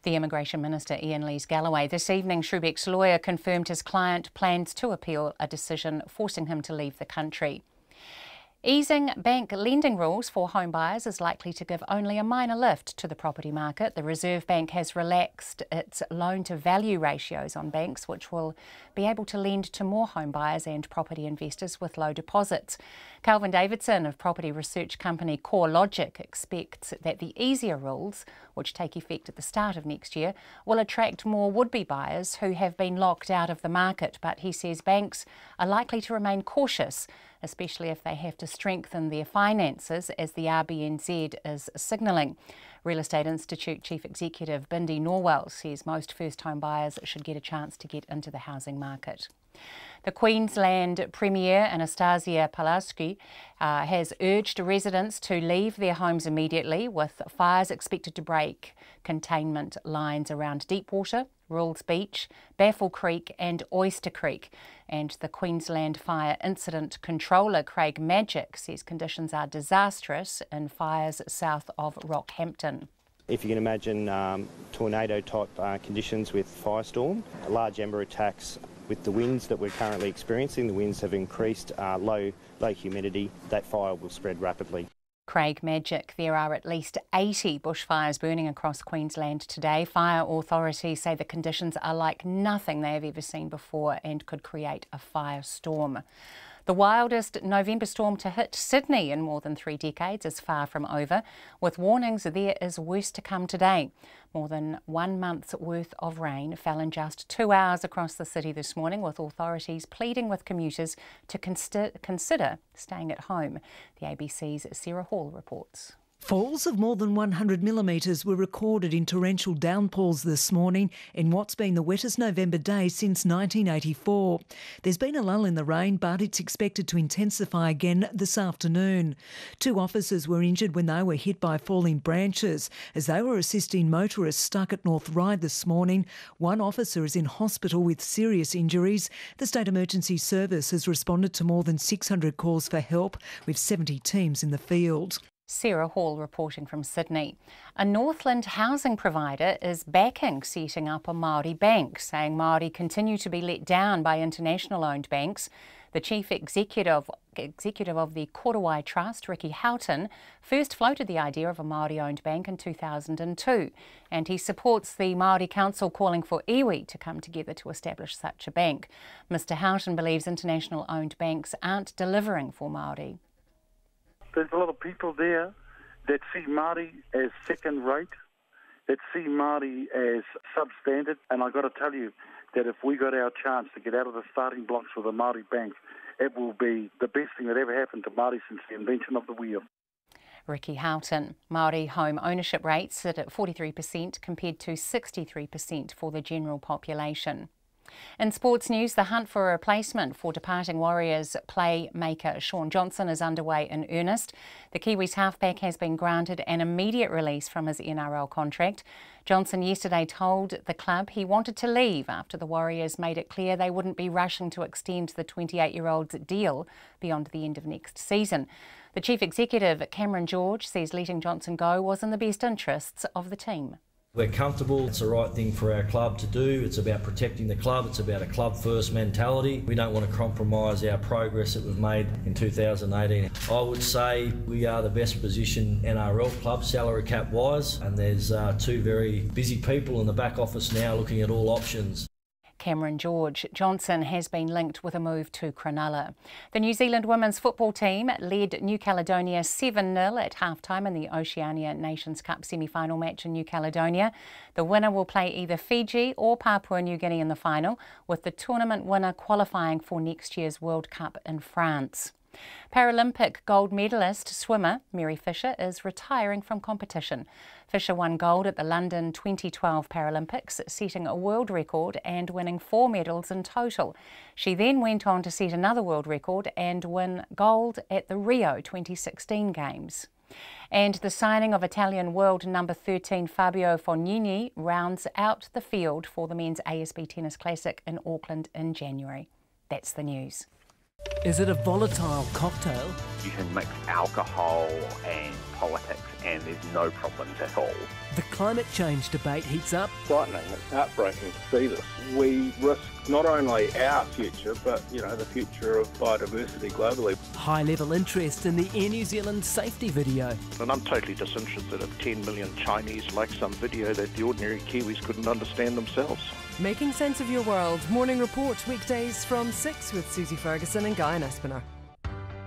S3: The Immigration Minister Ian Lees-Galloway. This evening, Shrubik's lawyer confirmed his client plans to appeal a decision forcing him to leave the country. Easing bank lending rules for home buyers is likely to give only a minor lift to the property market. The Reserve Bank has relaxed its loan-to-value ratios on banks, which will be able to lend to more home buyers and property investors with low deposits. Calvin Davidson of property research company CoreLogic expects that the easier rules, which take effect at the start of next year, will attract more would-be buyers who have been locked out of the market. But he says banks are likely to remain cautious, especially if they have to strengthen their finances, as the RBNZ is signalling. Real Estate Institute Chief Executive Bindi Norwell says most first-home buyers should get a chance to get into the housing market. The Queensland Premier Anastasia Palaszczuk has urged residents to leave their homes immediately, with fires expected to break containment lines around Deepwater, Rules Beach, Baffle Creek and Oyster Creek. And the Queensland Fire Incident Controller Craig Magic says conditions are disastrous in fires south of Rockhampton.
S9: If you can imagine tornado-type conditions with firestorm, large ember attacks with the winds that we're currently experiencing, the winds have increased, low humidity, that fire will spread rapidly.
S3: Craig Magic. There are at least 80 bushfires burning across Queensland today. Fire authorities say the conditions are like nothing they have ever seen before and could create a firestorm. The wildest November storm to hit Sydney in more than 3 decades is far from over, with warnings there is worse to come today. More than 1 month's worth of rain fell in just 2 hours across the city this morning, with authorities pleading with commuters to consider staying at home. The ABC's Sarah Hall reports.
S20: Falls of more than 100 millimetres were recorded in torrential downpours this morning in what's been the wettest November day since 1984. There's been a lull in the rain, but it's expected to intensify again this afternoon. 2 officers were injured when they were hit by falling branches as they were assisting motorists stuck at North Ryde this morning. 1 officer is in hospital with serious injuries. The State Emergency Service has responded to more than 600 calls for help, with 70 teams in the field.
S3: Sarah Hall reporting from Sydney. A Northland housing provider is backing setting up a Maori bank, saying Maori continue to be let down by international-owned banks. The chief executive of the Korowai Trust, Ricky Houghton, first floated the idea of a Maori-owned bank in 2002, and he supports the Maori Council calling for iwi to come together to establish such a bank. Mr Houghton believes international-owned banks aren't delivering for Maori.
S21: There's a lot of people there that see Māori as second-rate, that see Māori as substandard, and I've got to tell you that if we got our chance to get out of the starting blocks with a Māori bank, it will be the best thing that ever happened to Māori since the invention of the wheel.
S3: Ricky Houghton. Māori home ownership rates sit at 43% compared to 63% for the general population. In sports news, the hunt for a replacement for departing Warriors playmaker Shaun Johnson is underway in earnest. The Kiwis halfback has been granted an immediate release from his NRL contract. Johnson yesterday told the club he wanted to leave after the Warriors made it clear they wouldn't be rushing to extend the 28-year-old's deal beyond the end of next season. The chief executive, Cameron George, says letting Johnson go was in the best interests of the team.
S17: We're comfortable. It's the right thing for our club to do. It's about protecting the club. It's about a club-first mentality. We don't want to compromise our progress that we've made in 2018. I would say we are the best positioned NRL club, salary cap-wise, and there's 2 very busy people in the back office now looking at all options.
S3: Cameron George. Johnson has been linked with a move to Cronulla. The New Zealand women's football team led New Caledonia 7-0 at half-time in the Oceania Nations Cup semi-final match in New Caledonia. The winner will play either Fiji or Papua New Guinea in the final, with the tournament winner qualifying for next year's World Cup in France. Paralympic gold medalist swimmer Mary Fisher is retiring from competition. Fisher won gold at the London 2012 Paralympics, setting a world record and winning 4 medals in total. She then went on to set another world record and win gold at the Rio 2016 Games. And the signing of Italian world number 13 Fabio Fognini rounds out the field for the men's ASB Tennis Classic in Auckland in January. That's the news.
S22: Is it a volatile cocktail?
S23: You can mix alcohol and politics and there's no problems at all.
S22: The climate change debate heats up.
S24: Frightening, it's heartbreaking to see this. We risk not only our future, but the future of biodiversity globally.
S22: High-level interest in the Air New Zealand safety video.
S24: And I'm totally disinterested if 10 million Chinese like some video that the ordinary Kiwis couldn't understand themselves.
S22: Making sense of your world. Morning Report, weekdays from 6 with Susie Ferguson and Guy Aspinall.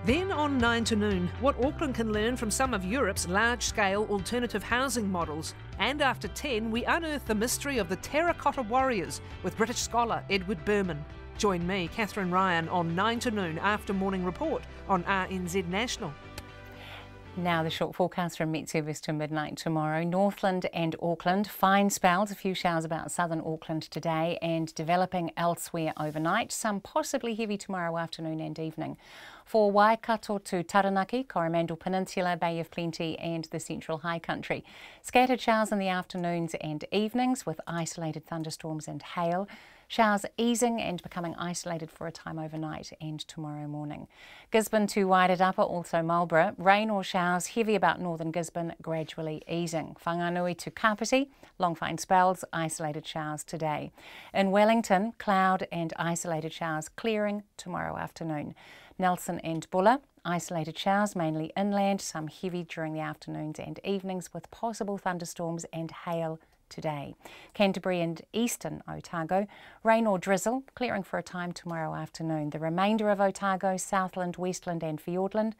S22: Then on 9 to noon, what Auckland can learn from some of Europe's large-scale alternative housing models. And after 10, we unearth the mystery of the Terracotta Warriors with British scholar Edward Berman. Join me, Catherine Ryan, on 9 to noon after Morning Report on RNZ National.
S3: Now the short forecast from Met Service to midnight tomorrow. Northland and Auckland, fine spells, a few showers about southern Auckland today and developing elsewhere overnight. Some possibly heavy tomorrow afternoon and evening. For Waikato to Taranaki, Coromandel Peninsula, Bay of Plenty and the Central High Country. Scattered showers in the afternoons and evenings with isolated thunderstorms and hail. Showers easing and becoming isolated for a time overnight and tomorrow morning. Gisborne to Wairarapa, also Marlborough. Rain or showers heavy about northern Gisborne, gradually easing. Whanganui to Kapiti, long fine spells, isolated showers today. In Wellington, cloud and isolated showers clearing tomorrow afternoon. Nelson and Bulla, isolated showers mainly inland, some heavy during the afternoons and evenings with possible thunderstorms and hail today. Canterbury and eastern Otago, rain or drizzle, clearing for a time tomorrow afternoon. The remainder of Otago, Southland, Westland and Fiordland,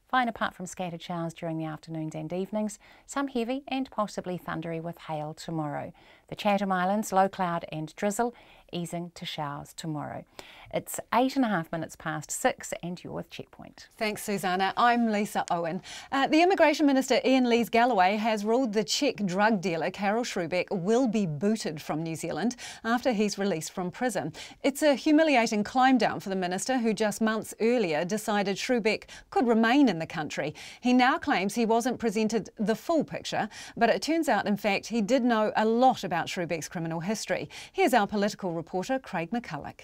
S3: fine apart from scattered showers during the afternoons and evenings, some heavy and possibly thundery with hail tomorrow. The Chatham Islands, low cloud and drizzle, easing to showers tomorrow. It's 8.5 minutes past 6 and you're with Checkpoint.
S5: Thanks, Susanna. I'm Lisa Owen. The Immigration Minister Ian Lees-Galloway has ruled the Czech drug dealer Karel Srubeck will be booted from New Zealand after he's released from prison. It's a humiliating climb down for the minister, who just months earlier decided Srubeck could remain in the country. He now claims he wasn't presented the full picture, but it turns out, in fact, he did know a lot about Srubeck's criminal history. Here's our political reporter, Craig McCulloch.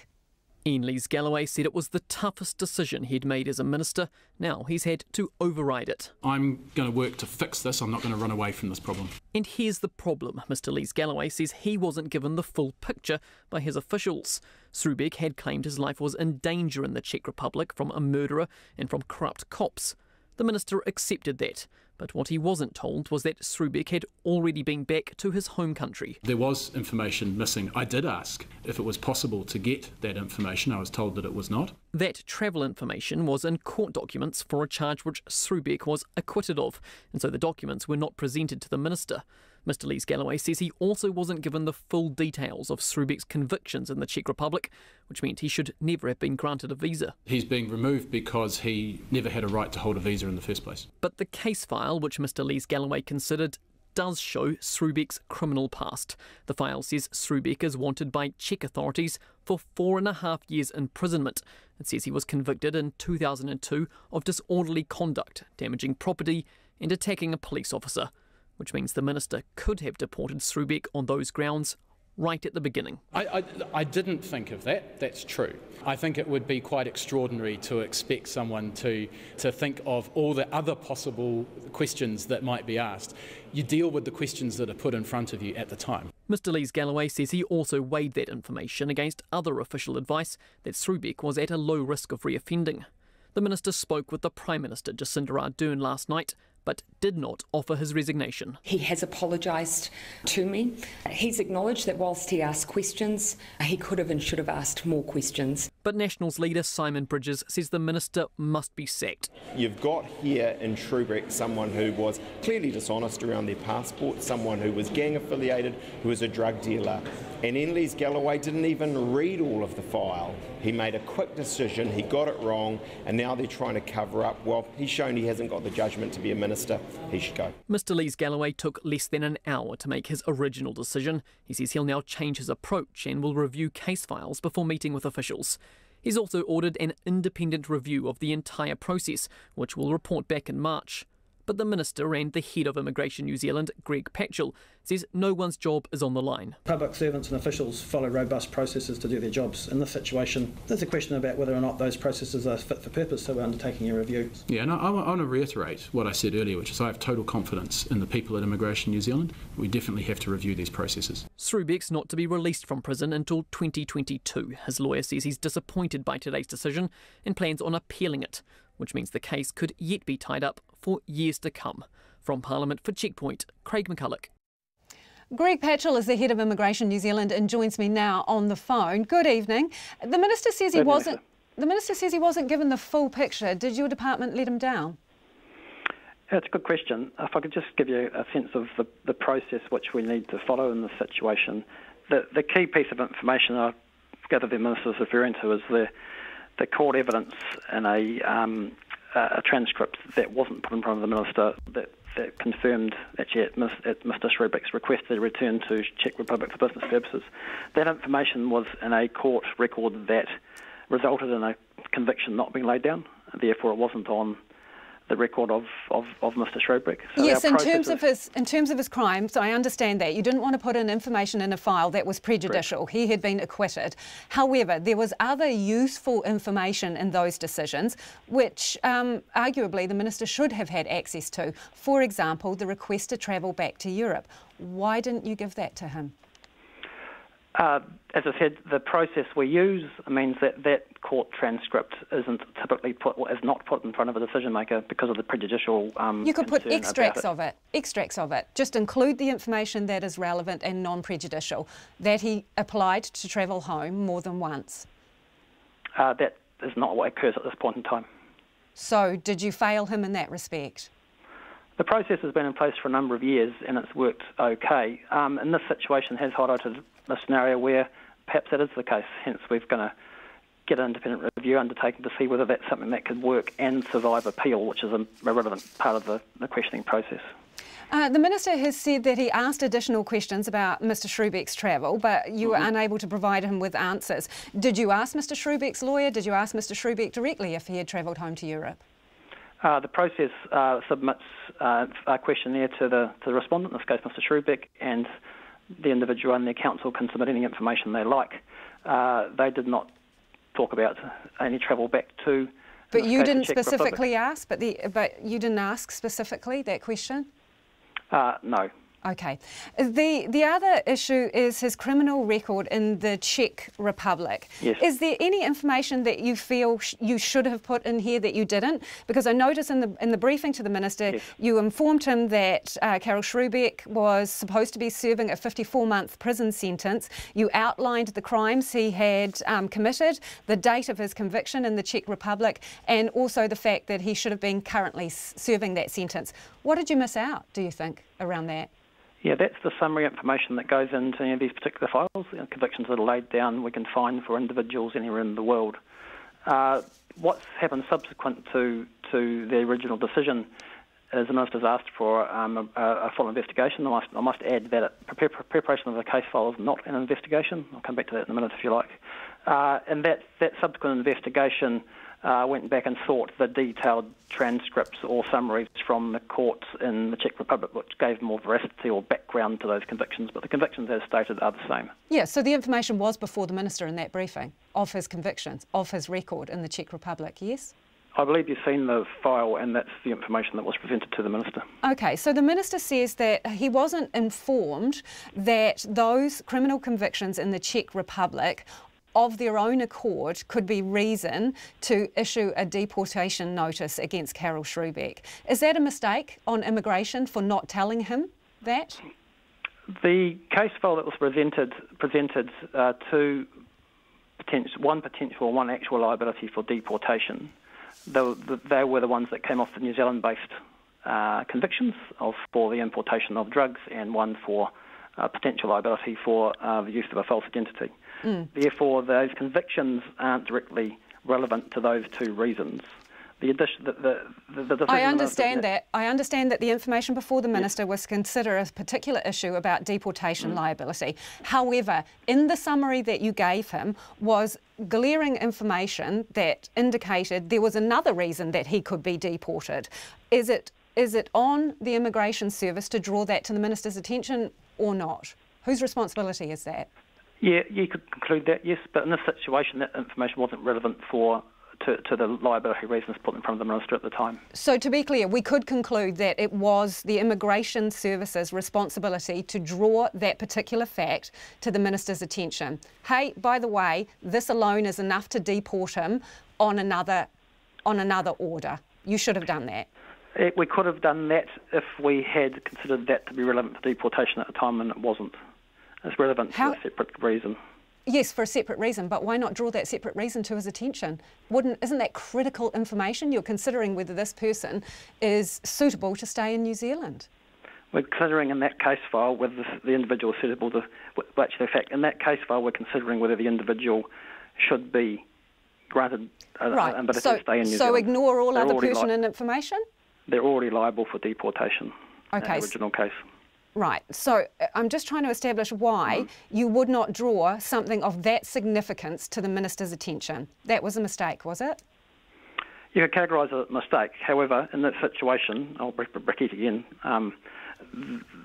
S1: Ian Lees-Galloway said it was the toughest decision he'd made as a minister. Now he's had to override it.
S8: I'm going to work to fix this. I'm not going to run away from this problem.
S1: And here's the problem. Mr Lees-Galloway says he wasn't given the full picture by his officials. Srubeck had claimed his life was in danger in the Czech Republic from a murderer and from corrupt cops. The minister accepted that. But what he wasn't told was that Srubeck had already been back to his home country.
S8: There was information missing. I did ask if it was possible to get that information. I was told that it was not.
S1: That travel information was in court documents for a charge which Srubeck was acquitted of, and so the documents were not presented to the minister. Mr Lees-Galloway says he also wasn't given the full details of Srubeck's convictions in the Czech Republic, which meant he should never have been granted a visa.
S8: He's being removed because he never had a right to hold a visa in the first place.
S1: But the case file, which Mr Lees-Galloway considered, does show Srubeck's criminal past. The file says Srubeck is wanted by Czech authorities for 4.5 years imprisonment. It says he was convicted in 2002 of disorderly conduct, damaging property and attacking a police officer, which means the minister could have deported Srubeck on those grounds right at the beginning.
S8: I didn't think of that. That's true. I think it would be quite extraordinary to expect someone to think of all the other possible questions that might be asked. You deal with the questions that are put in front of you at the time.
S1: Mr Lees-Galloway says he also weighed that information against other official advice that Srubeck was at a low risk of reoffending. The minister spoke with the Prime Minister Jacinda Ardern last night, but did not offer his resignation.
S11: He has apologised to me. He's acknowledged that whilst he asked questions, he could have and should have asked more questions.
S1: But Nationals leader Simon Bridges says the minister must be sacked.
S13: You've got here in Srubeck someone who was clearly dishonest around their passport, someone who was gang affiliated, who was a drug dealer. And Ian Lees-Galloway didn't even read all of the file. He made a quick decision, he got it wrong, and now they're trying to cover up. Well, he's shown he hasn't got the judgment to be a minister. He should go.
S1: Mr Lees-Galloway took less than an hour to make his original decision. He says he'll now change his approach and will review case files before meeting with officials. He's also ordered an independent review of the entire process, which will report back in March. But the minister and the head of Immigration New Zealand, Greg Patchell, says no one's job is on the line.
S14: Public servants and officials follow robust processes to do their jobs. In this situation, there's a question about whether or not those processes are fit for purpose, so we're undertaking a review.
S8: Yeah, and I want to reiterate what I said earlier, which is I have total confidence in the people at Immigration New Zealand. We definitely have to review these processes.
S1: Srubeck's not to be released from prison until 2022. His lawyer says he's disappointed by today's decision and plans on appealing it, which means the case could yet be tied up for years to come. From Parliament for Checkpoint, Craig McCulloch.
S5: Greg Patchell is the head of Immigration New Zealand and joins me now on the phone. Good evening. The minister says he wasn't. The minister says he wasn't given the full picture. Did your department let him down?
S25: That's a good question. If I could just give you a sense of the process which we need to follow in this situation. The key piece of information I gather the minister is referring to is the court evidence in a transcript that wasn't put in front of the minister that confirmed actually at Mr Srubeck's request to return to Czech Republic for business purposes. That information was in a court record that resulted in a conviction not being laid down. Therefore, it wasn't on the record of Mr Srubeck. So
S5: yes, in terms of his crimes, I understand that. You didn't want to put in information in a file that was prejudicial. Correct. He had been acquitted. However, there was other useful information in those decisions which arguably the minister should have had access to. For example, the request to travel back to Europe. Why didn't you give that to him?
S25: As I said, the process we use means that court transcript isn't typically is not put in front of a decision maker because of the prejudicial.
S5: You could put extracts of it. Just include the information that is relevant and non-prejudicial. That he applied to travel home more than once.
S25: That is not what occurs at this point in time.
S5: So, did you fail him in that respect?
S25: The process has been in place for a number of years and it's worked okay. And this situation has highlighted a scenario where perhaps that is the case, hence we're going to get an independent review undertaken to see whether that's something that could work and survive appeal, which is a relevant part of the questioning process.
S5: The Minister has said that he asked additional questions about Mr Shrewbeck's travel, but you were unable to provide him with answers. Did you ask Mr Shrewbeck's lawyer, did you ask Mr Shrewbeck directly if he had travelled home to Europe?
S25: The process submits a questionnaire to the respondent, in this case Mr Shrewbeck, and the individual and their counsel can submit any information they like. They did not talk about any travel back to.
S5: But you didn't specifically ask. But you didn't ask specifically that question.
S25: No.
S5: Okay. The other issue is his criminal record in the Czech Republic.
S25: Yes.
S5: Is there any information that you feel you should have put in here that you didn't? Because I noticed in the briefing to the Minister, yes, you informed him that Karel Shrewbeck was supposed to be serving a 54-month prison sentence. You outlined the crimes he had committed, the date of his conviction in the Czech Republic, and also the fact that he should have been currently serving that sentence. What did you miss out, do you think, around that?
S25: Yeah, that's the summary information that goes into these particular files. Convictions that are laid down we can find for individuals anywhere in the world. What's happened subsequent to the original decision is the Minister's asked for a full investigation. I must add that preparation of the case file is not an investigation. I'll come back to that in a minute if you like. And that subsequent investigation went back and sought the detailed transcripts or summaries from the courts in the Czech Republic, which gave more veracity or background to those convictions, but the convictions as stated are the same.
S5: Yeah, so the information was before the Minister in that briefing of his convictions, of his record in the Czech Republic, yes?
S25: I believe you've seen the file and that's the information that was presented to the Minister.
S5: Okay, so the Minister says that he wasn't informed that those criminal convictions in the Czech Republic of their own accord could be reason to issue a deportation notice against Karel Shrewbeck. Is that a mistake on immigration for not telling him that?
S25: The case file that was presented one potential and one actual liability for deportation. They were the ones that came off the New Zealand-based convictions for the importation of drugs, and one for potential liability for the use of a false identity. Therefore, those convictions aren't directly relevant to those two reasons.
S5: I understand that. I understand that the information before the Minister was to consider a particular issue about deportation liability. However, in the summary that you gave him was glaring information that indicated there was another reason that he could be deported. Is it on the Immigration Service to draw that to the Minister's attention or not? Whose responsibility is that?
S25: Yeah, you could conclude that, yes, but in this situation that information wasn't relevant to the liability reasons put in front of the Minister at the time.
S5: So to be clear, we could conclude that it was the Immigration Service's responsibility to draw that particular fact to the Minister's attention. Hey, by the way, this alone is enough to deport him on another order. You should have done that.
S25: We could have done that if we had considered that to be relevant to deportation at the time, and it wasn't. It's relevant for a separate reason.
S5: Yes, for a separate reason, but why not draw that separate reason to his attention? Isn't that critical information? You're considering whether this person is suitable to stay in New Zealand.
S25: We're considering in that case file whether the individual is suitable to... Well, actually, in fact, in that case file, we're considering whether the individual should be granted an ability to stay in New Zealand.
S5: So ignore all other pertinent information?
S25: They're already liable for deportation in the original case.
S5: Right, so I'm just trying to establish why you would not draw something of that significance to the Minister's attention. That was a mistake, was it?
S25: You could categorise it as a mistake. However, in that situation, I'll repeat again,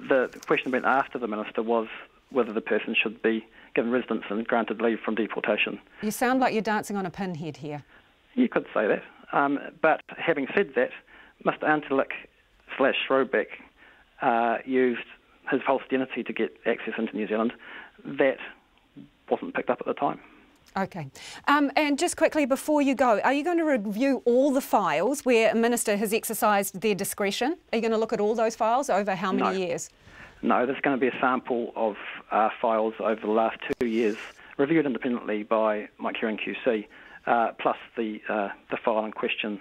S25: the question being asked of the Minister was whether the person should be given residence and granted leave from deportation.
S5: You sound like you're dancing on a pinhead here.
S25: You could say that. But having said that, Mr Antelic/Shrewbeck used his false identity to get access into New Zealand. That wasn't picked up at the time.
S5: Okay. And just quickly before you go, are you going to review all the files where a minister has exercised their discretion? Are you going to look at all those files over how many years?
S25: No, there's going to be a sample of files over the last 2 years, reviewed independently by Mike Heron QC, plus the file in question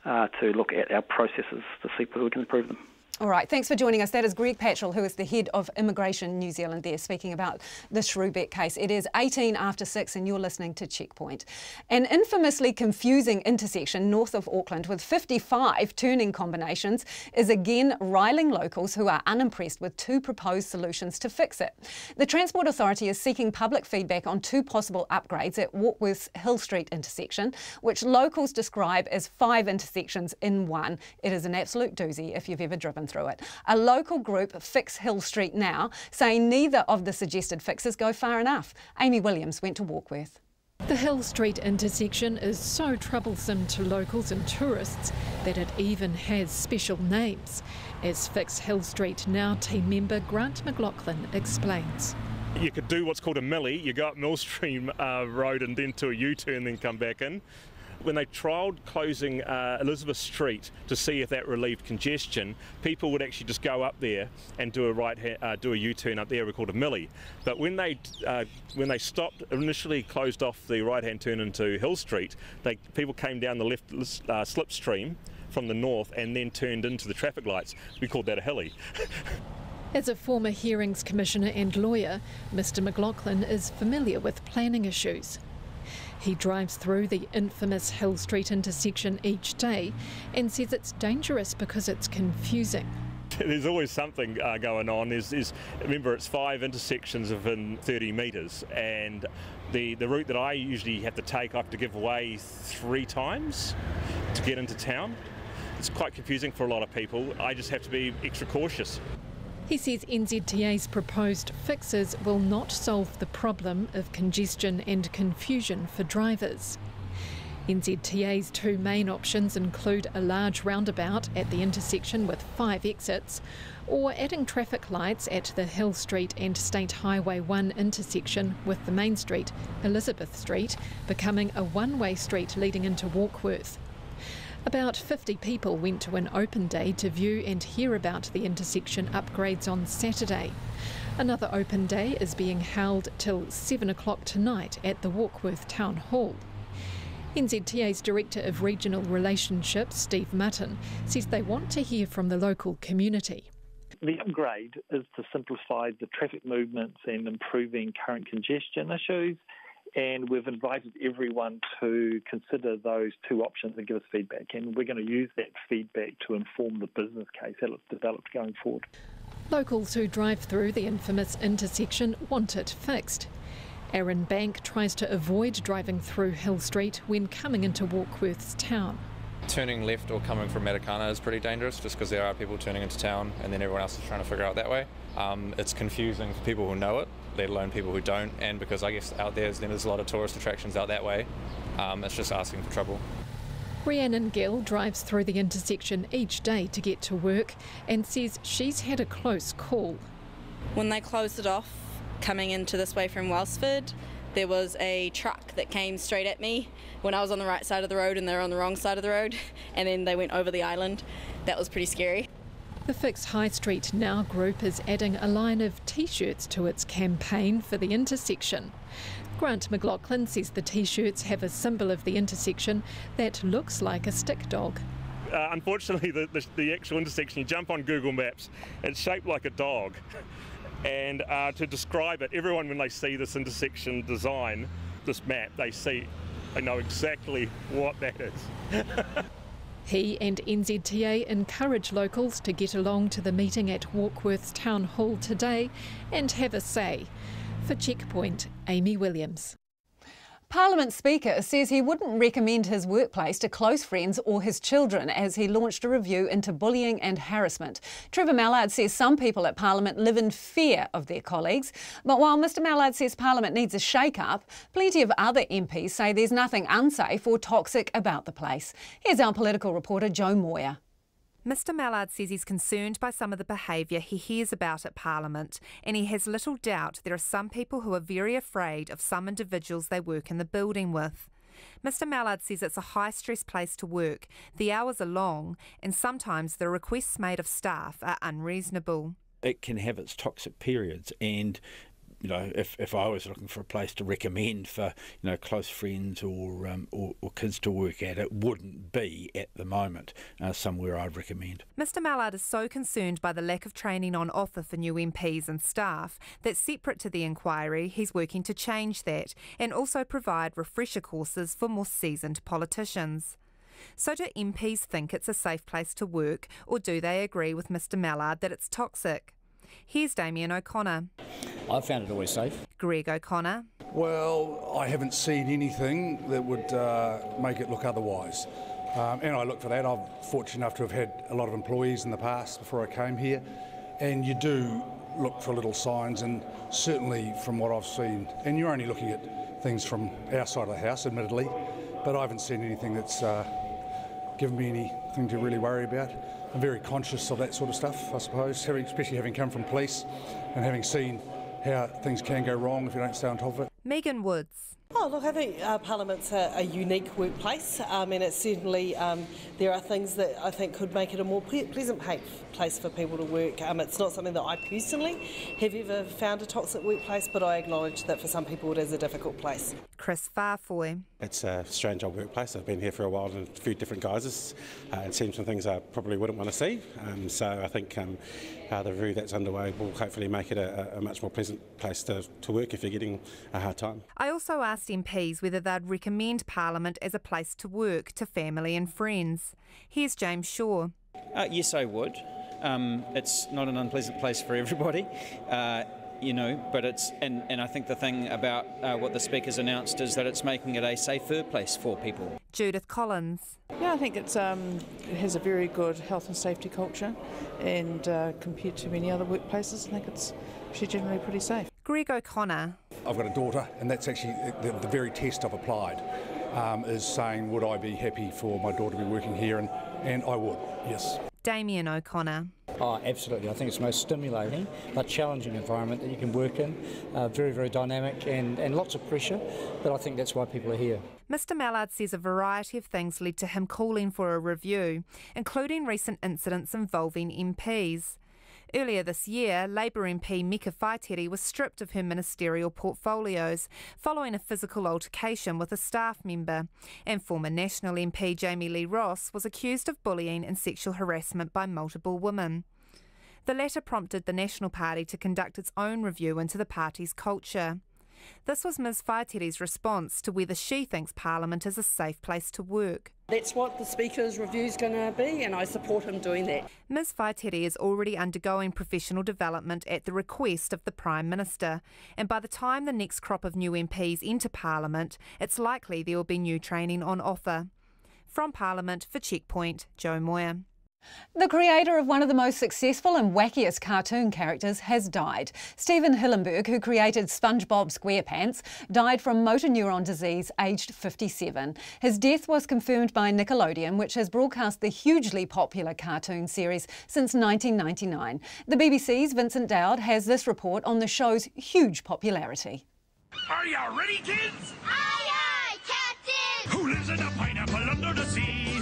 S25: to look at our processes to see whether we can improve them.
S5: All right, thanks for joining us. That is Greg Patchell, who is the head of Immigration New Zealand there, speaking about the Shrewbeck case. It is 18 after 6 and you're listening to Checkpoint. An infamously confusing intersection north of Auckland with 55 turning combinations is again riling locals who are unimpressed with 2 proposed solutions to fix it. The Transport Authority is seeking public feedback on 2 possible upgrades at Warkworth's Hill Street intersection, which locals describe as 5 intersections in one. It is an absolute doozy if you've ever driven through it. A local group, Fix Hill Street Now, saying neither of the suggested fixes go far enough. Amy Williams went to Warkworth.
S2: The Hill Street intersection is so troublesome to locals and tourists that it even has special names, as Fix Hill Street Now team member Grant McLaughlin explains.
S12: You could do what's called a millie. You go up Millstream Road and then to a U-turn and then come back in. When they trialled closing Elizabeth Street to see if that relieved congestion, people would actually just go up there and do a U-turn up there, we called a millie. But when they stopped, initially closed off the right-hand turn into Hill Street, people came down the left slipstream from the north and then turned into the traffic lights. We called that a hilly.
S2: As a former hearings commissioner and lawyer, Mr McLaughlin is familiar with planning issues. He drives through the infamous Hill Street intersection each day and says it's dangerous because it's confusing.
S12: There's always something going on. Remember, it's 5 intersections within 30 metres, and the route that I usually have to take, I have to give away 3 times to get into town. It's quite confusing for a lot of people. I just have to be extra cautious.
S2: He says NZTA's proposed fixes will not solve the problem of congestion and confusion for drivers. NZTA's 2 main options include a large roundabout at the intersection with 5 exits, or adding traffic lights at the Hill Street and State Highway 1 intersection with the main street, Elizabeth Street, becoming a one-way street leading into Warkworth. About 50 people went to an open day to view and hear about the intersection upgrades on Saturday. Another open day is being held till 7 o'clock tonight at the Warkworth Town Hall. NZTA's Director of Regional Relationships, Steve Mutton, says they want to hear from the local community.
S15: The upgrade is to simplify the traffic movements and improving current congestion issues. And we've invited everyone to consider those 2 options and give us feedback. And we're going to use that feedback to inform the business case that it's developed going forward.
S2: Locals who drive through the infamous intersection want it fixed. Aaron Bank tries to avoid driving through Hill Street when coming into Warkworth's town.
S16: Turning left or coming from Matakana is pretty dangerous just because there are people turning into town and then everyone else is trying to figure out that way. It's confusing for people who know it, let alone people who don't, and because I guess out there's a lot of tourist attractions out that way, it's just asking for trouble.
S2: Rhiannon Gill drives through the intersection each day to get to work and says she's had a close call.
S18: When they closed it off, coming into this way from Wellsford, there was a truck that came straight at me when I was on the right side of the road and they were on the wrong side of the road, and then they went over the island. That was pretty scary.
S2: The Fix High Street Now group is adding a line of T-shirts to its campaign for the intersection. Grant McLaughlin says the T-shirts have a symbol of the intersection that looks like a stick dog.
S12: Unfortunately, the actual intersection, you jump on Google Maps, it's shaped like a dog. And to describe it, everyone when they see this intersection design, this map, they know exactly what that is.
S2: He and NZTA encourage locals to get along to the meeting at Warkworth's Town Hall today and have a say. For Checkpoint, Amy Williams.
S5: Parliament Speaker says he wouldn't recommend his workplace to close friends or his children as he launched a review into bullying and harassment. Trevor Mallard says some people at Parliament live in fear of their colleagues. But while Mr Mallard says Parliament needs a shake-up, plenty of other MPs say there's nothing unsafe or toxic about the place. Here's our political reporter Jo Moyer.
S26: Mr Mallard says he's concerned by some of the behaviour he hears about at Parliament, and he has little doubt there are some people who are very afraid of some individuals they work in the building with. Mr Mallard says it's a high-stress place to work, the hours are long, and sometimes the requests made of staff are unreasonable.
S27: It can have its toxic periods, and
S4: You know, if I was looking for a place to recommend for, you know, close friends or kids to work at, it wouldn't be at the moment somewhere I'd recommend.
S26: Mr Mallard is so concerned by the lack of training on offer for new MPs and staff that, separate to the inquiry, he's working to change that and also provide refresher courses for more seasoned politicians. So do MPs think it's a safe place to work, or do they agree with Mr Mallard that it's toxic? Here's Damien O'Connor.
S6: I've found it always safe.
S26: Greg O'Connor.
S7: Well, I haven't seen anything that would make it look otherwise. And I look for that. I'm fortunate enough to have had a lot of employees in the past before I came here. And you do look for little signs, and certainly from what I've seen, and you're only looking at things from our side of the house, admittedly, but I haven't seen anything that's given me anything to really worry about. I'm very conscious of that sort of stuff, I suppose, especially having come from police and having seen how things can go wrong if you don't stay on top of it.
S26: Megan Woods.
S9: Oh, look, I think Parliament's a unique workplace, and it's certainly there are things that I think could make it a more pleasant place for people to work. It's not something that I personally have ever found a toxic workplace, but I acknowledge that for some people it is a difficult place.
S26: Chris Farfoy.
S10: It's a strange old workplace. I've been here for a while in a few different guises and seen some things I probably wouldn't want to see. So I think the review that's underway will hopefully make it a much more pleasant place to work if you're getting a hard time.
S26: I also asked MPs whether they'd recommend Parliament as a place to work to family and friends. Here's James Shaw.
S6: Yes, I would. It's not an unpleasant place for everybody. But it's and I think the thing about what the Speaker's announced is that it's making it a safer place for people.
S26: Judith Collins.
S19: Yeah, I think it has a very good health and safety culture, and compared to many other workplaces, I think it's actually generally pretty safe.
S26: Greg O'Connor.
S7: I've got a daughter, and that's actually the very test I've applied, is saying would I be happy for my daughter to be working here, and I would, yes.
S26: Damien O'Connor.
S6: Oh, absolutely. I think it's the most stimulating but challenging environment that you can work in. Very, very dynamic and lots of pressure, but I think that's why people are here.
S26: Mr Mallard says a variety of things led to him calling for a review, including recent incidents involving MPs. Earlier this year, Labour MP Mika Whaitiri was stripped of her ministerial portfolios following a physical altercation with a staff member, and former National MP Jamie Lee Ross was accused of bullying and sexual harassment by multiple women. The latter prompted the National Party to conduct its own review into the party's culture. This was Ms Whaitiri's response to whether she thinks Parliament is a safe place to work.
S19: That's what the Speaker's review is going to be, and I support him doing that.
S26: Ms Whaitiri is already undergoing professional development at the request of the Prime Minister, and by the time the next crop of new MPs enter Parliament, it's likely there will be new training on offer. From Parliament for Checkpoint, Joe Moyer.
S5: The creator of one of the most successful and wackiest cartoon characters has died. Stephen Hillenburg, who created SpongeBob SquarePants, died from motor neuron disease aged 57. His death was confirmed by Nickelodeon, which has broadcast the hugely popular cartoon series since 1999. The BBC's Vincent Dowd has this report on the show's huge popularity.
S27: Are you ready, kids?
S28: Aye, aye, Captain!
S27: Who lives in a pineapple under the sea?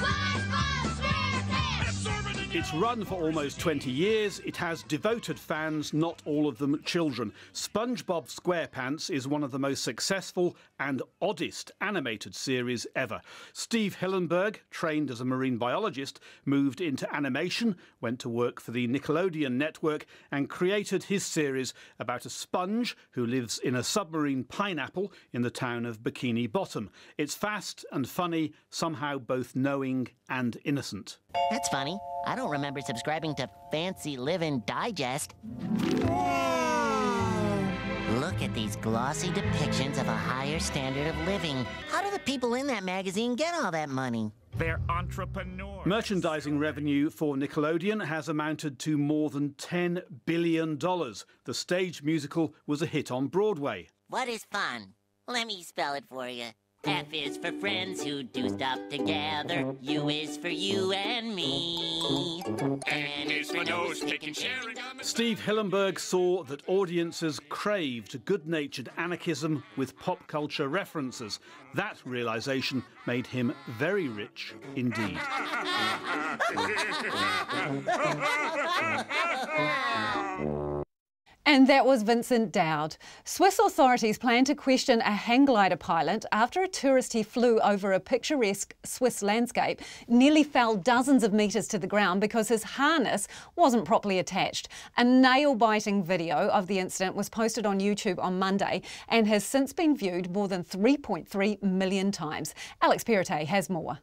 S29: It's run for almost 20 years. It has devoted fans, not all of them children. SpongeBob SquarePants is one of the most successful and oddest animated series ever. Steve Hillenburg, trained as a marine biologist, moved into animation, went to work for the Nickelodeon network and created his series about a sponge who lives in a submarine pineapple in the town of Bikini Bottom. It's fast and funny, somehow both knowing and innocent.
S28: That's funny. I don't remember subscribing to Fancy Livin' Digest. Look at these glossy depictions of a higher standard of living. How do the people in that magazine get all that money?
S29: They're entrepreneurs. Merchandising revenue for Nickelodeon has amounted to more than $10 billion. The stage musical was a hit on Broadway.
S28: What is fun? Let me spell it for you. F is for friends who do stuff together. U is for you and me.
S27: N is for nose picking, sharing.
S29: Steve Hillenburg saw that audiences craved good-natured anarchism with pop culture references. That realisation made him very rich indeed.
S5: And that was Vincent Dowd. Swiss authorities plan to question a hang glider pilot after a tourist he flew over a picturesque Swiss landscape nearly fell dozens of metres to the ground because his harness wasn't properly attached. A nail-biting video of the incident was posted on YouTube on Monday and has since been viewed more than 3.3 million times. Alex Perrottet has more.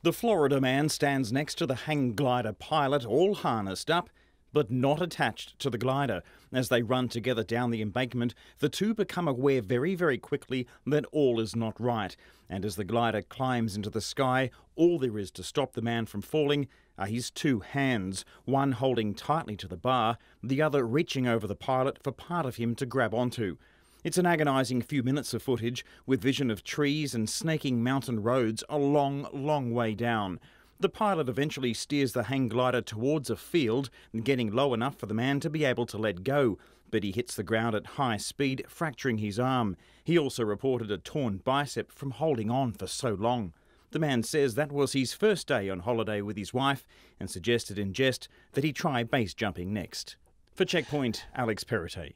S3: The Florida man stands next to the hang glider pilot, all harnessed up, but not attached to the glider. As they run together down the embankment, the two become aware very, very quickly that all is not right. And as the glider climbs into the sky, all there is to stop the man from falling are his two hands, one holding tightly to the bar, the other reaching over the pilot for part of him to grab onto. It's an agonising few minutes of footage, with vision of trees and snaking mountain roads a long, long way down. The pilot eventually steers the hang glider towards a field, getting low enough for the man to be able to let go, but he hits the ground at high speed, fracturing his arm. He also reported a torn bicep from holding on for so long. The man says that was his first day on holiday with his wife and suggested in jest that he try base jumping next. For Checkpoint, Alex Perrottet.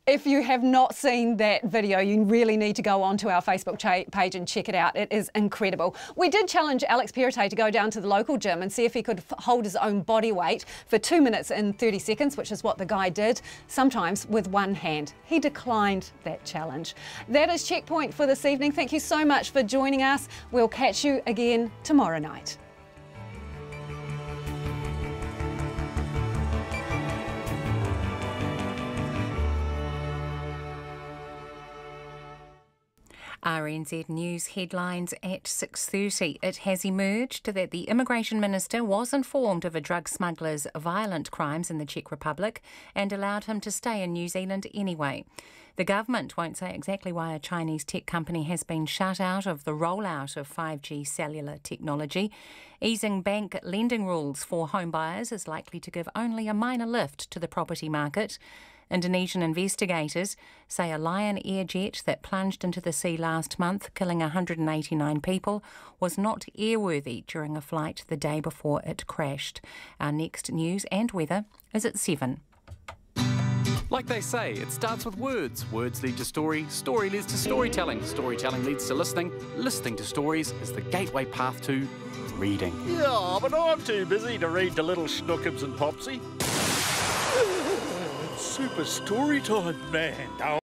S5: If you have not seen that video, you really need to go onto our Facebook page and check it out. It is incredible. We did challenge Alex Perrottet to go down to the local gym and see if he could hold his own body weight for 2 minutes and 30 seconds, which is what the guy did, sometimes with one hand. He declined that challenge. That is Checkpoint for this evening. Thank you so much for joining us. We'll catch you again tomorrow night.
S26: RNZ News headlines at 6:30. It has emerged that the Immigration Minister was informed of a drug smuggler's violent crimes in the Czech Republic and allowed him to stay in New Zealand anyway. The government won't say exactly why a Chinese tech company has been shut out of the rollout of 5G cellular technology. Easing bank lending rules for home buyers is likely to give only a minor lift to the property market. Indonesian investigators say a Lion Air jet that plunged into the sea last month, killing 189 people, was not airworthy during a flight the day before it crashed. Our next news and weather is at 7.
S11: Like they say, it starts with words. Words lead to story. Story leads to storytelling. Storytelling leads to listening. Listening to stories is the gateway path to reading.
S13: Yeah, but I'm too busy to read to little Schnookums and Popsy. Super story time, man.